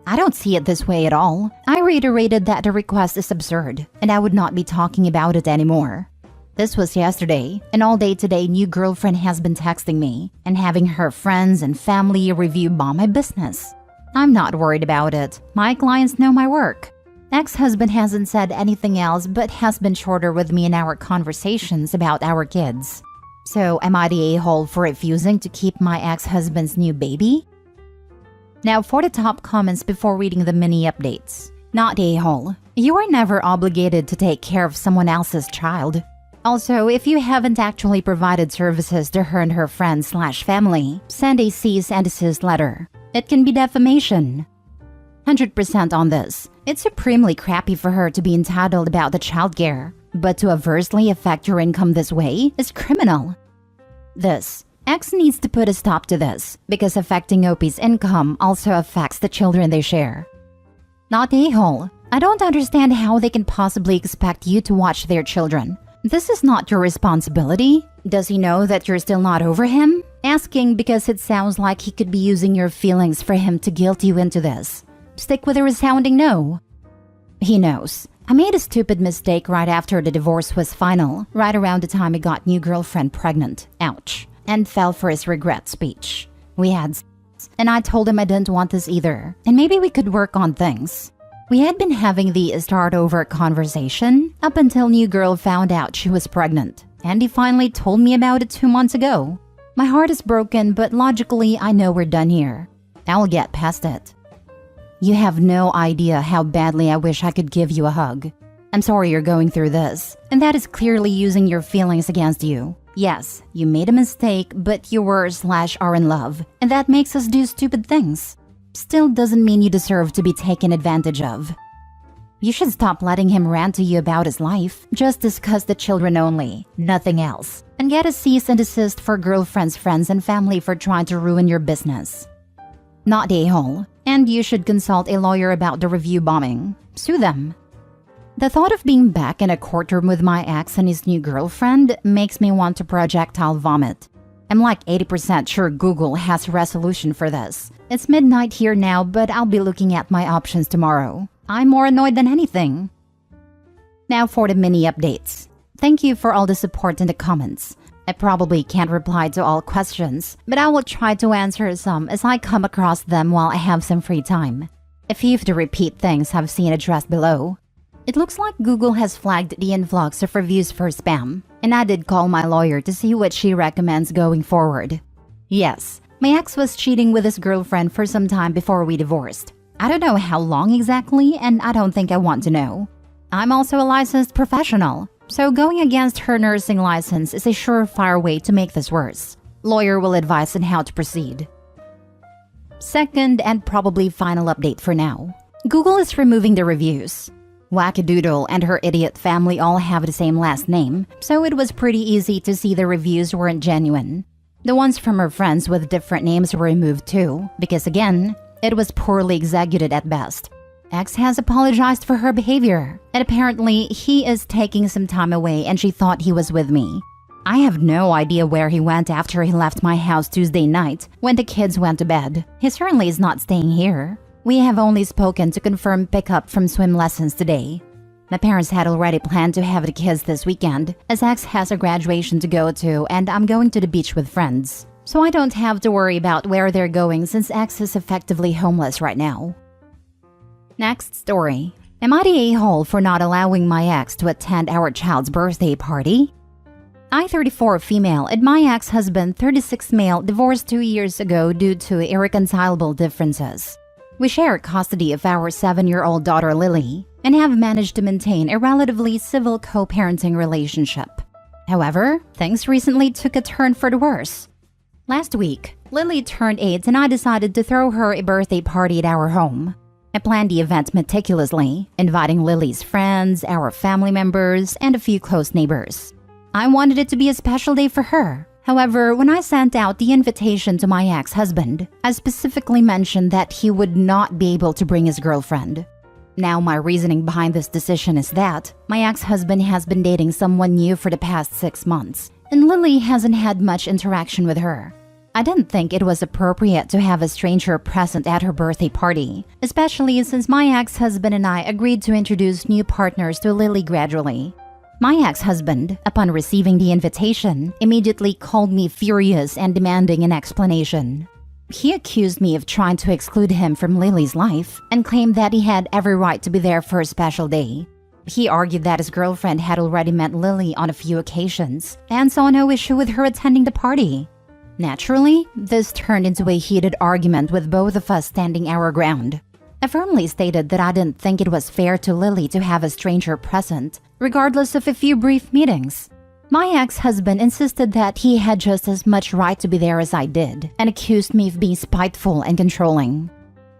I don't see it this way at all. I reiterated that the request is absurd, and I would not be talking about it anymore. This was yesterday, and all day today new girlfriend has been texting me and having her friends and family review bomb my business. I'm not worried about it. My clients know my work. Ex-husband hasn't said anything else but has been shorter with me in our conversations about our kids. So am I the a-hole for refusing to keep my ex-husband's new baby? Now for the top comments before reading the mini updates. Not a-hole. You are never obligated to take care of someone else's child. Also, if you haven't actually provided services to her and her friends/family, send a cease and desist letter. It can be defamation. 100% on this. It's supremely crappy for her to be entitled about the childcare, but to adversely affect your income this way is criminal. This. Ex needs to put a stop to this, because affecting OP's income also affects the children they share. Not a-hole. I don't understand how they can possibly expect you to watch their children. This is not your responsibility. Does he know that you're still not over him? Asking because it sounds like he could be using your feelings for him to guilt you into this. Stick with a resounding no. He knows. I made a stupid mistake right after the divorce was final, right around the time I got new girlfriend pregnant. Ouch. And fell for his regret speech. We had sex, and I told him I didn't want this either, and maybe we could work on things. We had been having the start over conversation up until new girl found out she was pregnant, and he finally told me about it 2 months ago. My heart is broken, but logically I know we're done here. I'll get past it. You have no idea how badly I wish I could give you a hug. I'm sorry you're going through this, and that is clearly using your feelings against you. Yes, you made a mistake, but you were/are in love, and that makes us do stupid things. Still doesn't mean you deserve to be taken advantage of. You should stop letting him rant to you about his life. Just discuss the children only, nothing else. And get a cease and desist for girlfriends, friends, and family for trying to ruin your business. Not a-hole. And you should consult a lawyer about the review bombing. Sue them. The thought of being back in a courtroom with my ex and his new girlfriend makes me want to projectile vomit. I'm like 80% sure Google has a resolution for this. It's midnight here now, but I'll be looking at my options tomorrow. I'm more annoyed than anything. Now for the mini updates. Thank you for all the support in the comments. I probably can't reply to all questions, but I will try to answer some as I come across them while I have some free time. A few of the repeat things I've seen addressed below. It looks like Google has flagged the influx of reviews for spam, and I did call my lawyer to see what she recommends going forward. Yes, my ex was cheating with his girlfriend for some time before we divorced. I don't know how long exactly, and I don't think I want to know. I'm also a licensed professional, so going against her nursing license is a surefire way to make this worse. Lawyer will advise on how to proceed. Second and probably final update for now. Google is removing the reviews. Wackadoodle and her idiot family all have the same last name, so it was pretty easy to see the reviews weren't genuine. The ones from her friends with different names were removed too, because again, it was poorly executed at best. Ex has apologized for her behavior, and apparently he is taking some time away and she thought he was with me. I have no idea where he went after he left my house Tuesday night when the kids went to bed. He certainly is not staying here. We have only spoken to confirm pickup from swim lessons today. My parents had already planned to have the kids this weekend, as Ex has a graduation to go to and I'm going to the beach with friends. So I don't have to worry about where they're going since Ex is effectively homeless right now. Next story. Am I the a-hole for not allowing my ex to attend our child's birthday party? I, 34 female, and my ex-husband, 36 male, divorced 2 years ago due to irreconcilable differences. We share custody of our 7-year-old daughter Lily and have managed to maintain a relatively civil co-parenting relationship. However, things recently took a turn for the worse. Last week, Lily turned 8 and I decided to throw her a birthday party at our home. I planned the event meticulously, inviting Lily's friends, our family members, and a few close neighbors. I wanted it to be a special day for her. However, when I sent out the invitation to my ex-husband, I specifically mentioned that he would not be able to bring his girlfriend. Now, my reasoning behind this decision is that my ex-husband has been dating someone new for the past 6 months, and Lily hasn't had much interaction with her. I didn't think it was appropriate to have a stranger present at her birthday party, especially since my ex-husband and I agreed to introduce new partners to Lily gradually. My ex-husband, upon receiving the invitation, immediately called me furious and demanding an explanation. He accused me of trying to exclude him from Lily's life and claimed that he had every right to be there for a special day. He argued that his girlfriend had already met Lily on a few occasions and saw no issue with her attending the party. Naturally, this turned into a heated argument with both of us standing our ground. I firmly stated that I didn't think it was fair to Lily to have a stranger present, regardless of a few brief meetings. My ex-husband insisted that he had just as much right to be there as I did, and accused me of being spiteful and controlling.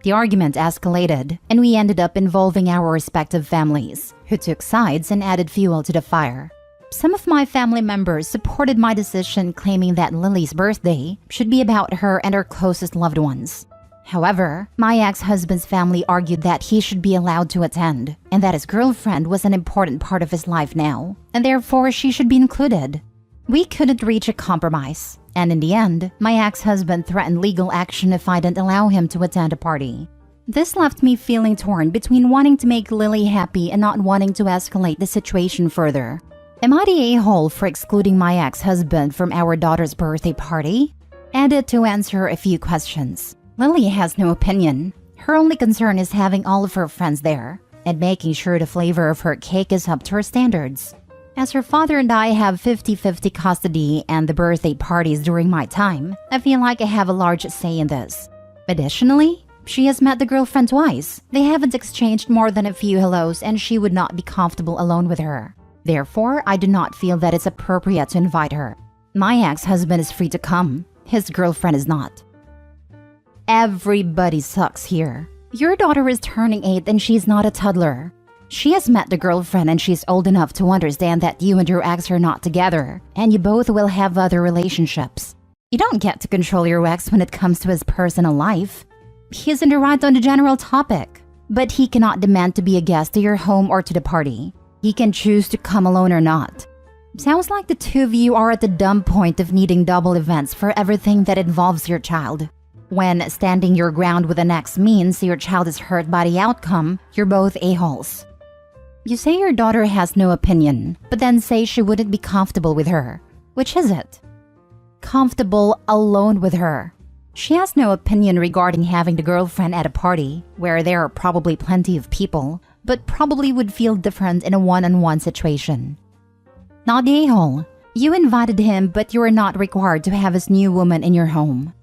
The argument escalated, and we ended up involving our respective families, who took sides and added fuel to the fire. Some of my family members supported my decision, claiming that Lily's birthday should be about her and her closest loved ones. However, my ex-husband's family argued that he should be allowed to attend, and that his girlfriend was an important part of his life now, and therefore she should be included. We couldn't reach a compromise, and in the end, my ex-husband threatened legal action if I didn't allow him to attend a party. This left me feeling torn between wanting to make Lily happy and not wanting to escalate the situation further. Am I the a-hole for excluding my ex-husband from our daughter's birthday party? Added to answer a few questions. Lily has no opinion. Her only concern is having all of her friends there and making sure the flavor of her cake is up to her standards. As her father and I have 50-50 custody and the birthday parties during my time, I feel like I have a large say in this. Additionally, she has met the girlfriend twice. They haven't exchanged more than a few hellos and she would not be comfortable alone with her. Therefore, I do not feel that it's appropriate to invite her. My ex-husband is free to come. His girlfriend is not. Everybody sucks here. Your daughter is turning 8 and she's not a toddler. She has met the girlfriend and she's old enough to understand that you and your ex are not together, and you both will have other relationships. You don't get to control your ex when it comes to his personal life. He is in the right on the general topic, but he cannot demand to be a guest to your home or to the party. He can choose to come alone or not. Sounds like the two of you are at the dumb point of needing double events for everything that involves your child. When standing your ground with an ex means your child is hurt by the outcome, you're both a-holes. You say your daughter has no opinion, but then say she wouldn't be comfortable with her. Which is it? Comfortable alone with her. She has no opinion regarding having the girlfriend at a party, where there are probably plenty of people, but probably would feel different in a one-on-one situation. Not the a-hole. You invited him, but you are not required to have his new woman in your home.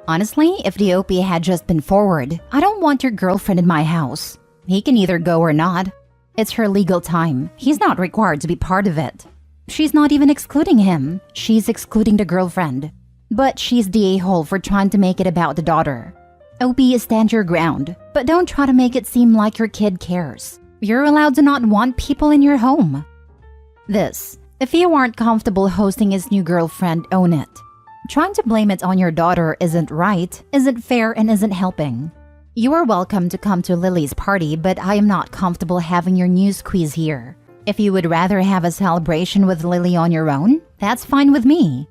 Honestly, if the OP had just been forward, I don't want your girlfriend in my house. He can either go or not. It's her legal time. He's not required to be part of it. She's not even excluding him. She's excluding the girlfriend. But she's the a-hole for trying to make it about the daughter. OP, stand your ground, but don't try to make it seem like your kid cares. You're allowed to not want people in your home. If you aren't comfortable hosting his new girlfriend, own it. Trying to blame it on your daughter isn't right, isn't fair, and isn't helping. You are welcome to come to Lily's party, but I am not comfortable having your new squeeze here. If you would rather have a celebration with Lily on your own, that's fine with me.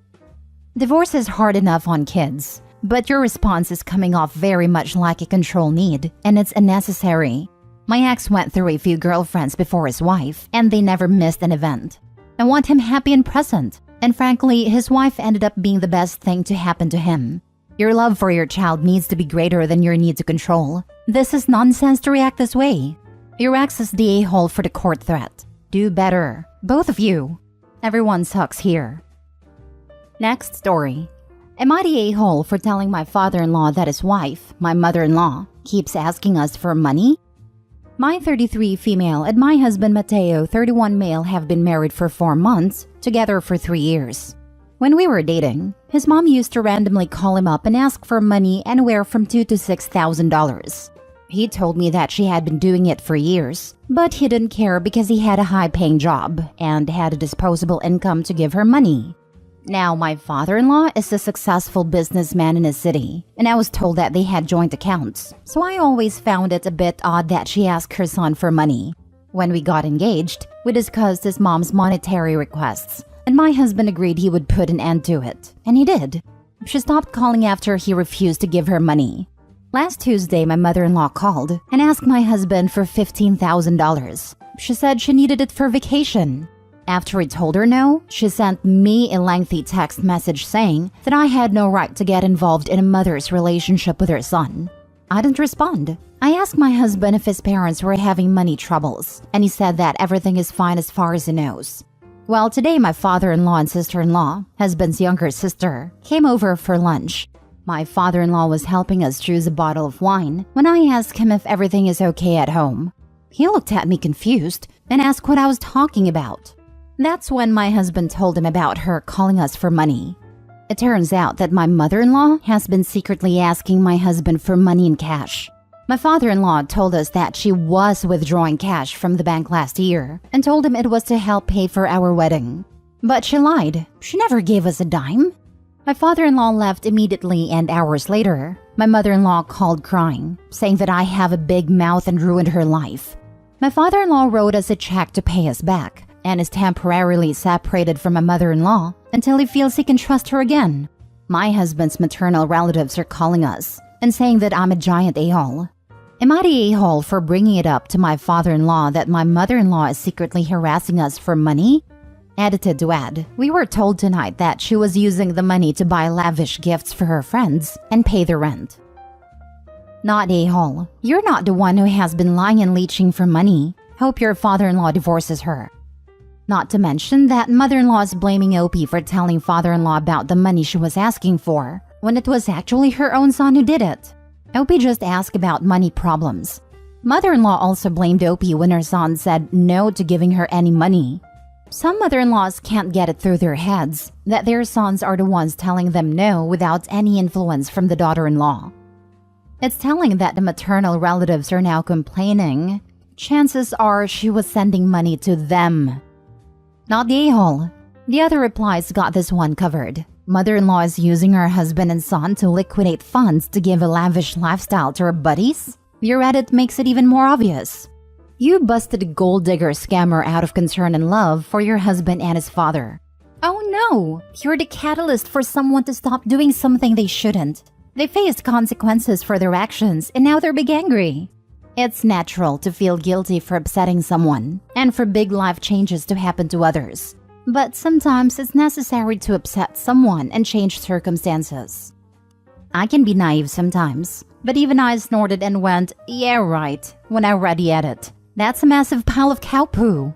Divorce is hard enough on kids, but your response is coming off very much like a control need, and it's unnecessary. My ex went through a few girlfriends before his wife, and they never missed an event. I want him happy and present. And frankly, his wife ended up being the best thing to happen to him. Your love for your child needs to be greater than your need to control. This is nonsense to react this way. Your ex is the a-hole for the court threat. Do better. Both of you. Everyone sucks here. Next story. Am I the a-hole for telling my father-in-law that his wife, my mother-in-law, keeps asking us for money? My 33 female and my husband Mateo, 31 male, have been married for 4 months, together for 3 years. When we were dating, his mom used to randomly call him up and ask for money anywhere from $2,000 to $6,000. He told me that she had been doing it for years, but he didn't care because he had a high-paying job and had a disposable income to give her money. Now, my father-in-law is a successful businessman in his city, and I was told that they had joint accounts, so I always found it a bit odd that she asked her son for money. When we got engaged, we discussed his mom's monetary requests, and my husband agreed he would put an end to it, and he did. She stopped calling after he refused to give her money. Last Tuesday, my mother-in-law called and asked my husband for $15,000. She said she needed it for vacation. After he told her no, she sent me a lengthy text message saying that I had no right to get involved in a mother's relationship with her son. I didn't respond. I asked my husband if his parents were having money troubles, and he said that everything is fine as far as he knows. Well, today my father-in-law and sister-in-law, husband's younger sister, came over for lunch. My father-in-law was helping us choose a bottle of wine when I asked him if everything is okay at home. He looked at me confused and asked what I was talking about. That's when my husband told him about her calling us for money. It turns out that my mother-in-law has been secretly asking my husband for money in cash. My father-in-law told us that she was withdrawing cash from the bank last year and told him it was to help pay for our wedding. But she lied. She never gave us a dime. My father-in-law left immediately, and hours later, my mother-in-law called crying, saying that I have a big mouth and ruined her life. My father-in-law wrote us a check to pay us back and is temporarily separated from my mother-in-law until he feels he can trust her again. My husband's maternal relatives are calling us and saying that I'm a giant a-hole. Am I the a-hole for bringing it up to my father-in-law that my mother-in-law is secretly harassing us for money? Edited to add, we were told tonight that she was using the money to buy lavish gifts for her friends and pay the rent. Not a-hole. You're not the one who has been lying and leeching for money. Hope your father-in-law divorces her. Not to mention that mother-in-law is blaming Opie for telling father-in-law about the money she was asking for, when it was actually her own son who did it. Opie just asked about money problems. Mother-in-law also blamed Opie when her son said no to giving her any money. Some mother-in-laws can't get it through their heads that their sons are the ones telling them no without any influence from the daughter-in-law. It's telling that the maternal relatives are now complaining. Chances are she was sending money to them. Not the a-hole. The other replies got this one covered. Mother-in-law is using her husband and son to liquidate funds to give a lavish lifestyle to her buddies? Your edit makes it even more obvious. You busted a gold digger scammer out of concern and love for your husband and his father. Oh no! You're the catalyst for someone to stop doing something they shouldn't. They faced consequences for their actions and now they're big angry. It's natural to feel guilty for upsetting someone and for big life changes to happen to others. But sometimes it's necessary to upset someone and change circumstances. I can be naive sometimes, but even I snorted and went, yeah right, when I read the edit. That's a massive pile of cow poo.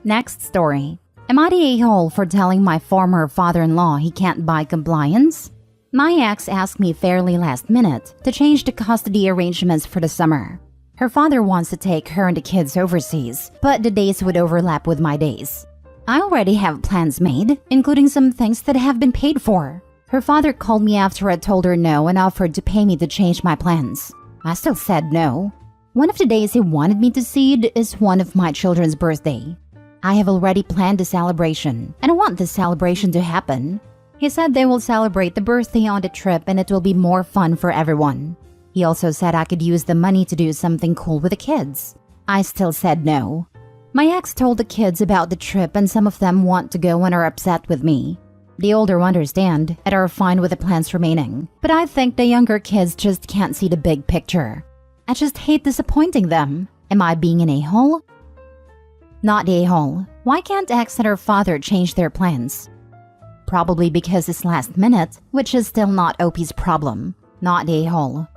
Next story. Am I the a-hole for telling my former father-in-law he can't buy compliance? My ex asked me fairly last minute to change the custody arrangements for the summer. Her father wants to take her and the kids overseas, but the days would overlap with my days. I already have plans made, including some things that have been paid for. Her father called me after I told her no and offered to pay me to change my plans. I still said no. One of the days he wanted me to cede is one of my children's birthday. I have already planned the celebration, and I want this celebration to happen. He said they will celebrate the birthday on the trip and it will be more fun for everyone. He also said I could use the money to do something cool with the kids. I still said no. My ex told the kids about the trip and some of them want to go and are upset with me. The older understand and are fine with the plans remaining, but I think the younger kids just can't see the big picture. I just hate disappointing them. Am I being an a-hole? Not a-hole. Why can't ex and her father change their plans? Probably because it's last minute, which is still not Opie's problem. Not a-hole.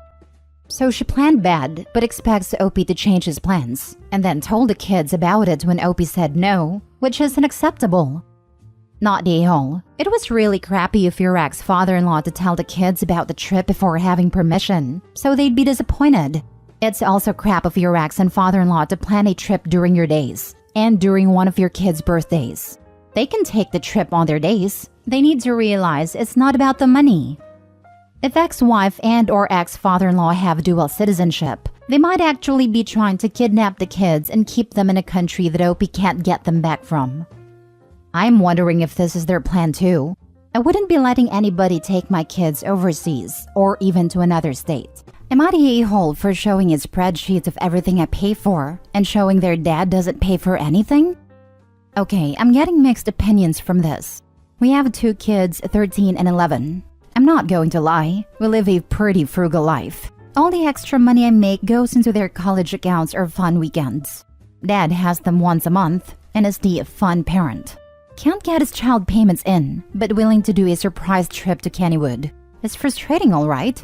So she planned bad, but expects Opie to change his plans, and then told the kids about it when Opie said no, which is unacceptable. Not the a-hole. It was really crappy of your ex-father-in-law to tell the kids about the trip before having permission, so they'd be disappointed. It's also crap of your ex and father-in-law to plan a trip during your days, and during one of your kids' birthdays. They can take the trip on their days. They need to realize it's not about the money. If ex-wife and or ex-father-in-law have dual citizenship, they might actually be trying to kidnap the kids and keep them in a country that OP can't get them back from. I'm wondering if this is their plan too. I wouldn't be letting anybody take my kids overseas or even to another state. Am I the a-hole for showing a spreadsheet of everything I pay for and showing their dad doesn't pay for anything? Okay, I'm getting mixed opinions from this. We have 2 kids, 13 and 11. I'm not going to lie, we live a pretty frugal life. All the extra money I make goes into their college accounts or fun weekends. Dad has them once a month and is the fun parent. Can't get his child payments in, but willing to do a surprise trip to Kennywood. It's frustrating, all right.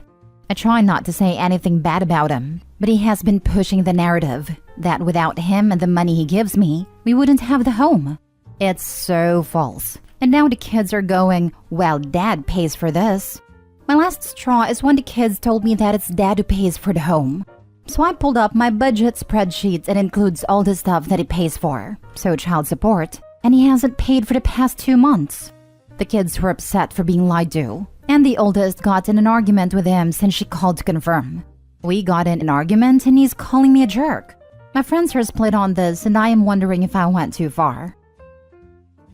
I try not to say anything bad about him, but he has been pushing the narrative that without him and the money he gives me, we wouldn't have the home. It's so false. And now the kids are going, well, Dad pays for this. My last straw is when the kids told me that it's Dad who pays for the home. So I pulled up my budget spreadsheet and includes all the stuff that he pays for, so child support, and he hasn't paid for the past 2 months. The kids were upset for being lied to, and the oldest got in an argument with him since she called to confirm. We got in an argument and he's calling me a jerk. My friends are split on this and I am wondering if I went too far.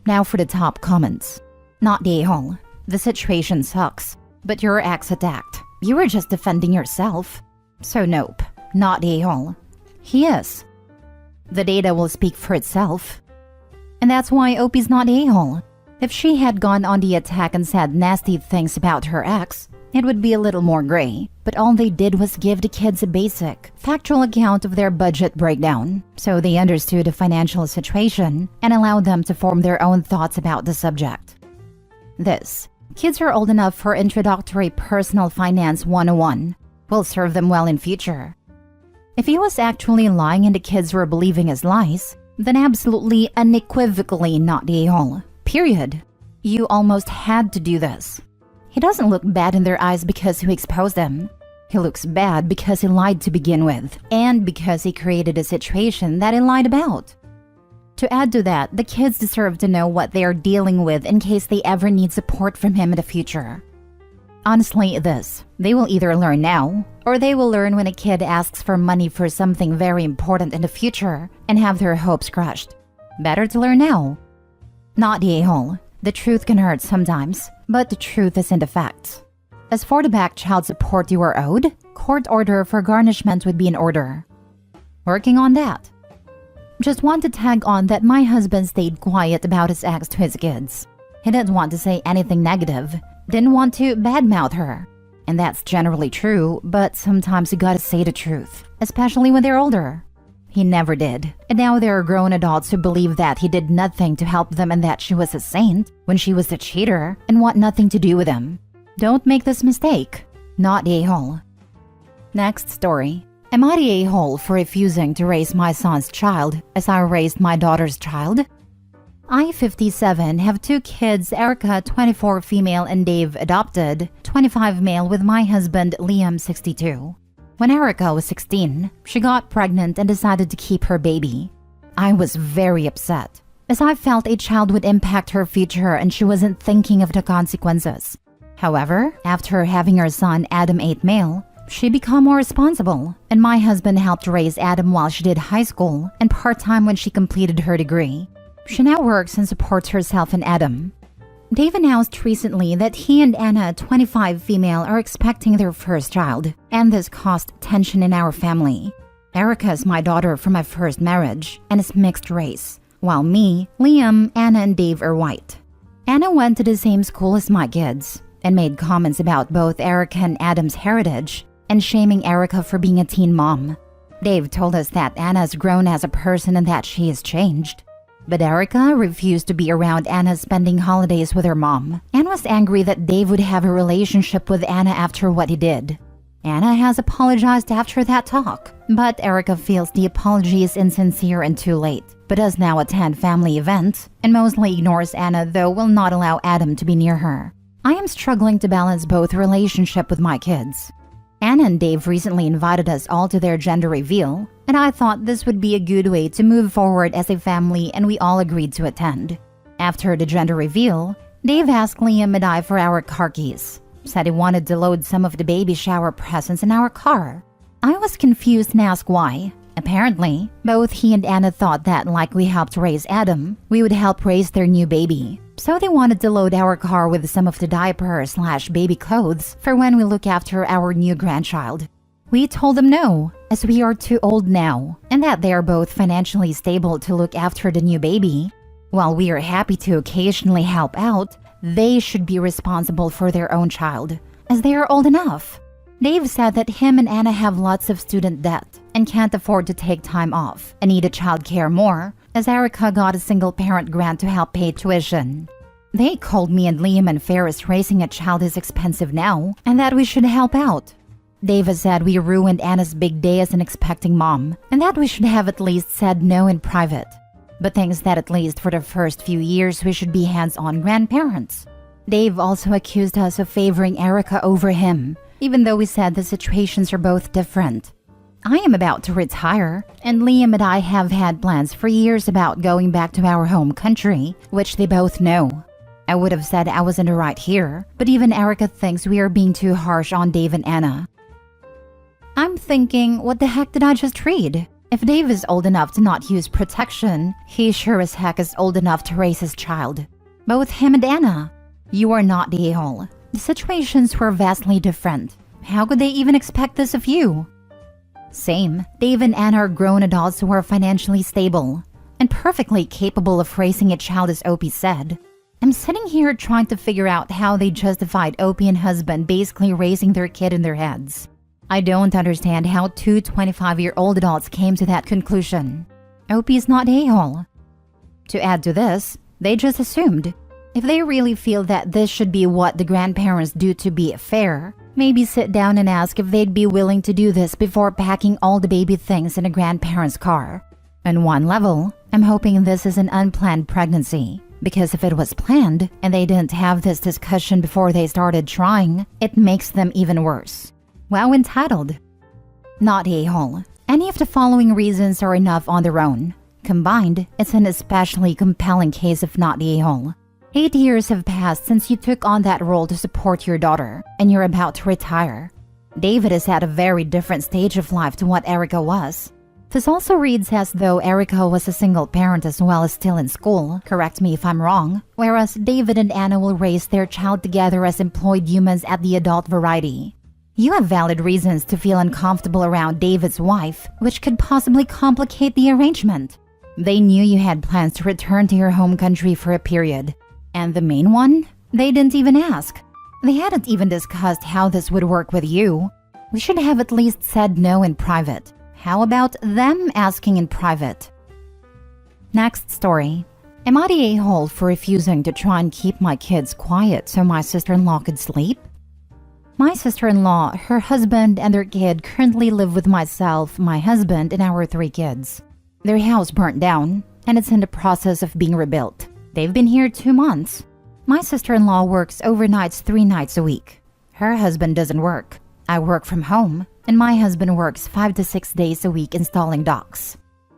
Now for the top comments. Not the a-hole. The situation sucks, but your ex attacked. You were just defending yourself. So nope, not the a-hole. He is. The data will speak for itself. And that's why Opie's not the a-hole. If she had gone on the attack and said nasty things about her ex, it would be a little more gray. But all they did was give the kids a basic, factual account of their budget breakdown, so they understood the financial situation and allowed them to form their own thoughts about the subject. This, kids are old enough for introductory personal finance 101, will serve them well in future. If he was actually lying and the kids were believing his lies, then absolutely unequivocally not the a-hole. Period. You almost had to do this. He doesn't look bad in their eyes because you exposed him. He looks bad because he lied to begin with, and because he created a situation that he lied about. To add to that, the kids deserve to know what they are dealing with in case they ever need support from him in the future. Honestly, they will either learn now, or they will learn when a kid asks for money for something very important in the future and have their hopes crushed. Better to learn now. Not the a-hole. The truth can hurt sometimes, but the truth is in the facts. As for the back child support you are owed, court order for garnishment would be in order. Working on that. Just want to tag on that my husband stayed quiet about his ex to his kids. He didn't want to say anything negative, didn't want to badmouth her. And that's generally true, but sometimes you gotta say the truth, especially when they're older. He never did, and now there are grown adults who believe that he did nothing to help them and that she was a saint when she was the cheater and want nothing to do with him. Don't make this mistake. Not the a-hole. Next story. Am I the a-hole for refusing to raise my son's child as I raised my daughter's child? I, 57, have 2 kids, Erica, 24 female, and Dave, adopted, 25 male, with my husband, Liam, 62. When Erica was 16, she got pregnant and decided to keep her baby. I was very upset, as I felt a child would impact her future and she wasn't thinking of the consequences. However, after having her son Adam 8 male, she became more responsible, and my husband helped raise Adam while she did high school and part-time when she completed her degree. She now works and supports herself and Adam. Dave announced recently that he and Anna, 25 female, are expecting their first child, and this caused tension in our family. Erica is my daughter from my first marriage and is mixed race, while me, Liam, Anna, and Dave are white. Anna went to the same school as my kids and made comments about both Erica and Adam's heritage and shaming Erica for being a teen mom. Dave told us that Anna has grown as a person and that she has changed. But Erica refused to be around Anna spending holidays with her mom and was angry that Dave would have a relationship with Anna after what he did. Anna has apologized after that talk, but Erica feels the apology is insincere and too late, but does now attend family events and mostly ignores Anna, though will not allow Adam to be near her. I am struggling to balance both relationship with my kids. Anna and Dave recently invited us all to their gender reveal, and I thought this would be a good way to move forward as a family, and we all agreed to attend. After the gender reveal, Dave asked Liam and I for our car keys, said he wanted to load some of the baby shower presents in our car. I was confused and asked why. Apparently, both he and Anna thought that like we helped raise Adam, we would help raise their new baby. So they wanted to load our car with some of the diaper/baby clothes for when we look after our new grandchild. We told them no, as we are too old now, and that they are both financially stable to look after the new baby. While we are happy to occasionally help out, they should be responsible for their own child, as they are old enough. Dave said that him and Anna have lots of student debt and can't afford to take time off and needed childcare more, as Erica got a single-parent grant to help pay tuition. They called me and Liam and Ferris raising a child is expensive now and that we should help out. Dave said we ruined Anna's big day as an expecting mom and that we should have at least said no in private, but thinks that at least for the first few years we should be hands-on grandparents. Dave also accused us of favoring Erica over him, even though we said the situations are both different. I am about to retire, and Liam and I have had plans for years about going back to our home country, which they both know. I would have said I was in the right here, but even Erica thinks we are being too harsh on Dave and Anna. I'm thinking, what the heck did I just read? If Dave is old enough to not use protection, he sure as heck is old enough to raise his child. Both him and Anna. You are not the a-hole. The situations were vastly different. How could they even expect this of you? Same. Dave and Anna are grown adults who are financially stable and perfectly capable of raising a child, as Opie said. I'm sitting here trying to figure out how they justified Opie and husband basically raising their kid in their heads. I don't understand how two 25-year-old adults came to that conclusion. Opie's not a-hole. To add to this, they just assumed. If they really feel that this should be what the grandparents do to be fair, maybe sit down and ask if they'd be willing to do this before packing all the baby things in a grandparent's car. On one level, I'm hoping this is an unplanned pregnancy, because if it was planned and they didn't have this discussion before they started trying, it makes them even worse. Wow, entitled. Not a-hole. Any of the following reasons are enough on their own. Combined, it's an especially compelling case of not a-hole. 8 years have passed since you took on that role to support your daughter, and you're about to retire. David is at a very different stage of life to what Erica was. This also reads as though Erica was a single parent as well as still in school, correct me if I'm wrong, whereas David and Anna will raise their child together as employed humans at the adult variety. You have valid reasons to feel uncomfortable around David's wife, which could possibly complicate the arrangement. They knew you had plans to return to your home country for a period. And the main one? They didn't even ask. They hadn't even discussed how this would work with you. We should have at least said no in private. How about them asking in private? Next story. Am I the a-hole for refusing to try and keep my kids quiet so my sister-in-law could sleep? My sister-in-law, her husband, and their kid currently live with myself, my husband, and our 3 kids. Their house burnt down, and it's in the process of being rebuilt. They've been here 2 months. My sister-in-law works overnights 3 nights a week. Her husband doesn't work. I work from home, and my husband works 5 to 6 days a week installing docks.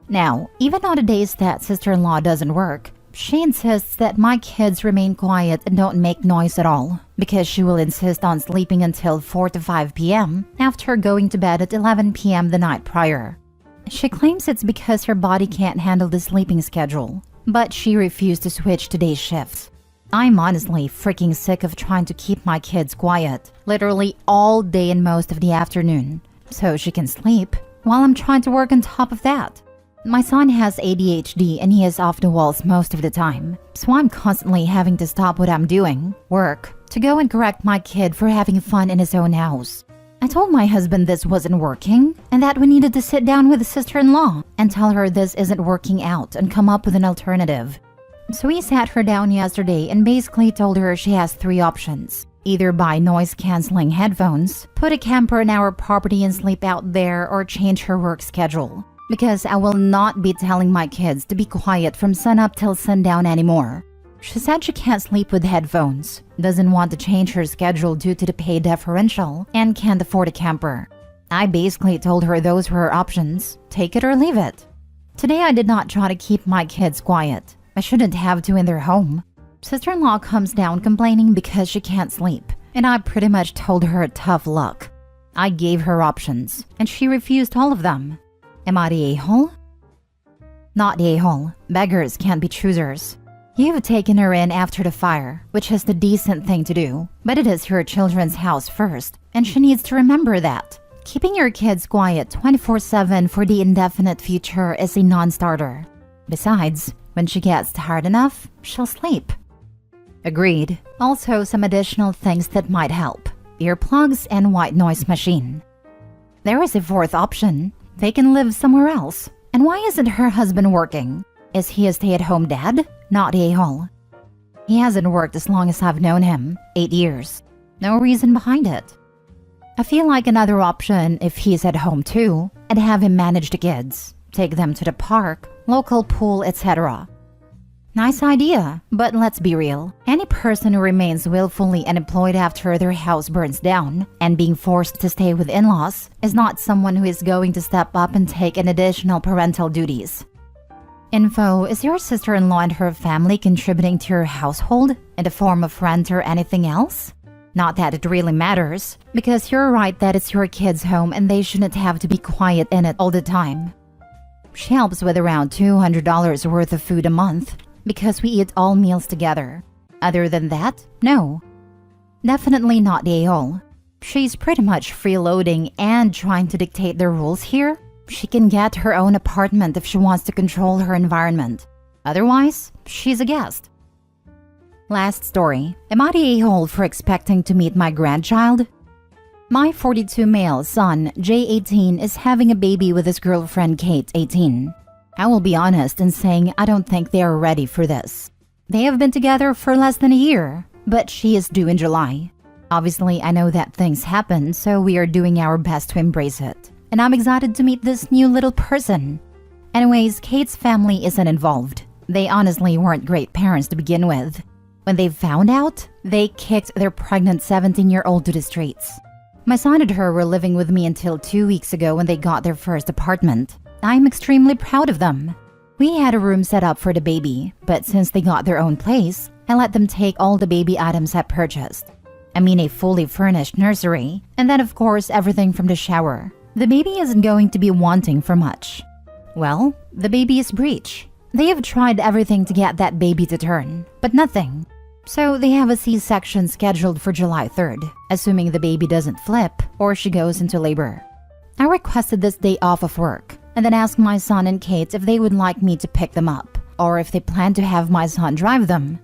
Now, even on the days that sister-in-law doesn't work, she insists that my kids remain quiet and don't make noise at all, because she will insist on sleeping until 4 to 5 p.m. after going to bed at 11 p.m. the night prior. She claims it's because her body can't handle the sleeping schedule, but she refused to switch to day shifts. I'm honestly freaking sick of trying to keep my kids quiet, literally all day and most of the afternoon, so she can sleep, while I'm trying to work on top of that. My son has ADHD and he is off the walls most of the time, so I'm constantly having to stop what I'm doing, work, to go and correct my kid for having fun in his own house. I told my husband this wasn't working and that we needed to sit down with the sister-in-law and tell her this isn't working out and come up with an alternative. So we sat her down yesterday and basically told her she has 3 options. Either buy noise-canceling headphones, put a camper in our property and sleep out there, or change her work schedule. because I will not be telling my kids to be quiet from sunup till sundown anymore. She said she can't sleep with headphones, doesn't want to change her schedule due to the pay differential, and can't afford a camper. I basically told her those were her options, take it or leave it. Today I did not try to keep my kids quiet. I shouldn't have to in their home. Sister-in-law comes down complaining because she can't sleep, and I pretty much told her tough luck. I gave her options, and she refused all of them. Am I the a-hole? Not the a-hole. Beggars can't be choosers. You've taken her in after the fire, which is the decent thing to do, but it is her children's house first, and she needs to remember that. Keeping your kids quiet 24/7 for the indefinite future is a non-starter. Besides, when she gets tired enough, she'll sleep. Agreed. Also, some additional things that might help. Earplugs and white noise machine. There is a fourth option. They can live somewhere else. And why isn't her husband working? Is he a stay-at-home dad? Not the a-hole. He hasn't worked as long as I've known him, 8 years. No reason behind it. I feel like another option, if he's at home too, I'd have him manage the kids, take them to the park, local pool, etc. Nice idea, but let's be real. Any person who remains willfully unemployed after their house burns down and being forced to stay with in-laws is not someone who is going to step up and take an additional parental duties. Info, is your sister-in-law and her family contributing to your household in the form of rent or anything else? Not that it really matters, because you're right that it's your kids' home and they shouldn't have to be quiet in it all the time. She helps with around $200 worth of food a month, because we eat all meals together. Other than that, no. Definitely not the a-hole. She's pretty much freeloading and trying to dictate the rules here. She can get her own apartment if she wants to control her environment. Otherwise, she's a guest. Last story. Am I the a-hole for expecting to meet my grandchild? My 42 male son, J18, is having a baby with his girlfriend Kate, 18. I will be honest in saying I don't think they are ready for this. They have been together for less than a year, but she is due in July. Obviously, I know that things happen, so we are doing our best to embrace it. And I'm excited to meet this new little person. Anyways, Kate's family isn't involved. They honestly weren't great parents to begin with. When they found out, they kicked their pregnant 17-year-old to the streets. My son and her were living with me until 2 weeks ago when they got their first apartment. I'm extremely proud of them. We had a room set up for the baby, but since they got their own place, I let them take all the baby items I purchased. I mean a fully furnished nursery, and then of course everything from the shower. The baby isn't going to be wanting for much. Well, the baby is breech. They have tried everything to get that baby to turn, but nothing. So they have a C-section scheduled for July 3rd, assuming the baby doesn't flip or she goes into labor. I requested this day off of work, and then asked my son and Kate if they would like me to pick them up, or if they plan to have my son drive them.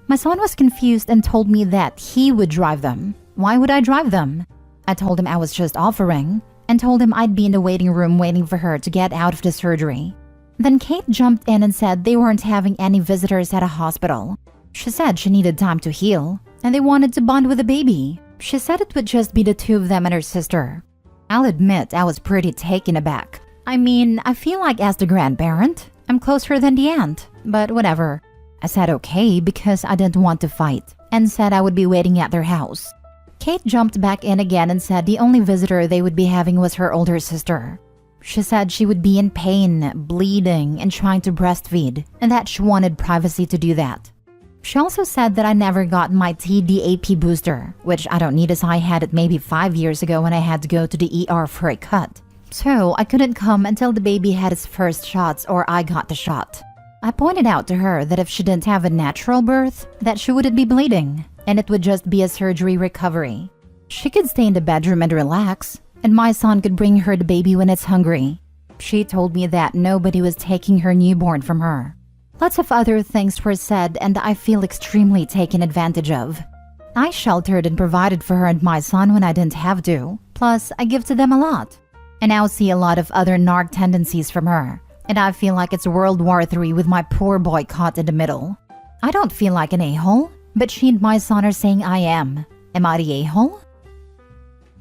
My son was confused and told me that he would drive them. Why would I drive them? I told him I was just offering, and told him I'd be in the waiting room waiting for her to get out of the surgery. Then Kate jumped in and said they weren't having any visitors at a hospital. She said she needed time to heal, and they wanted to bond with the baby. She said it would just be the two of them and her sister. I'll admit I was pretty taken aback. I mean, I feel like as the grandparent, I'm closer than the aunt, but whatever. I said okay because I didn't want to fight, and said I would be waiting at their house. Kate jumped back in again and said the only visitor they would be having was her older sister. She said she would be in pain, bleeding, and trying to breastfeed, and that she wanted privacy to do that. She also said that I never got my TDAP booster, which I don't need as I had it maybe 5 years ago when I had to go to the ER for a cut. So I couldn't come until the baby had its first shots or I got the shot. I pointed out to her that if she didn't have a natural birth, that she wouldn't be bleeding, and it would just be a surgery recovery. She could stay in the bedroom and relax, and my son could bring her the baby when it's hungry. She told me that nobody was taking her newborn from her. Lots of other things were said, and I feel extremely taken advantage of. I sheltered and provided for her and my son when I didn't have to. Plus, I give to them a lot. I now see a lot of other narc tendencies from her, and I feel like it's World War III with my poor boy caught in the middle. I don't feel like an a-hole, but she and my son are saying I am. Am I the a-hole?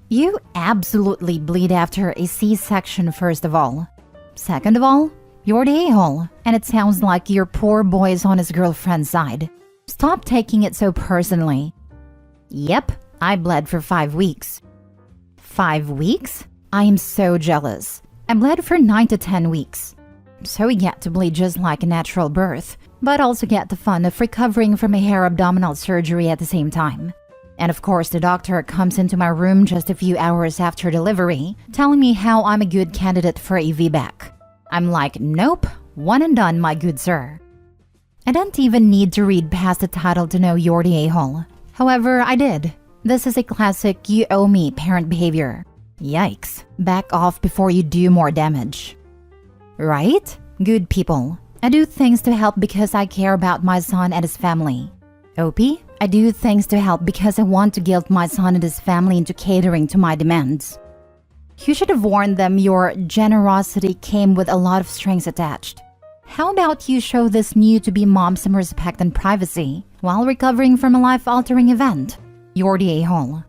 You absolutely bleed after a C-section first of all. Second of all, you're the a-hole, and it sounds like your poor boy is on his girlfriend's side. Stop taking it so personally. Yep, I bled for 5 weeks. 5 weeks? I am so jealous. I bled for 9 to 10 weeks. So we get to bleed just like a natural birth, but also get the fun of recovering from a hair abdominal surgery at the same time. And of course, the doctor comes into my room just a few hours after delivery, telling me how I'm a good candidate for a VBAC. I'm like, nope, one and done, my good sir. I didn't even need to read past the title to know you're the a-hole. However, I did. This is a classic you owe me parent behavior. Yikes. Back off before you do more damage. Right? Good people. I do things to help because I care about my son and his family. OP? I do things to help because I want to guilt my son and his family into catering to my demands. You should have warned them your generosity came with a lot of strings attached. How about you show this new-to-be mom some respect and privacy while recovering from a life-altering event? You're the a-hole.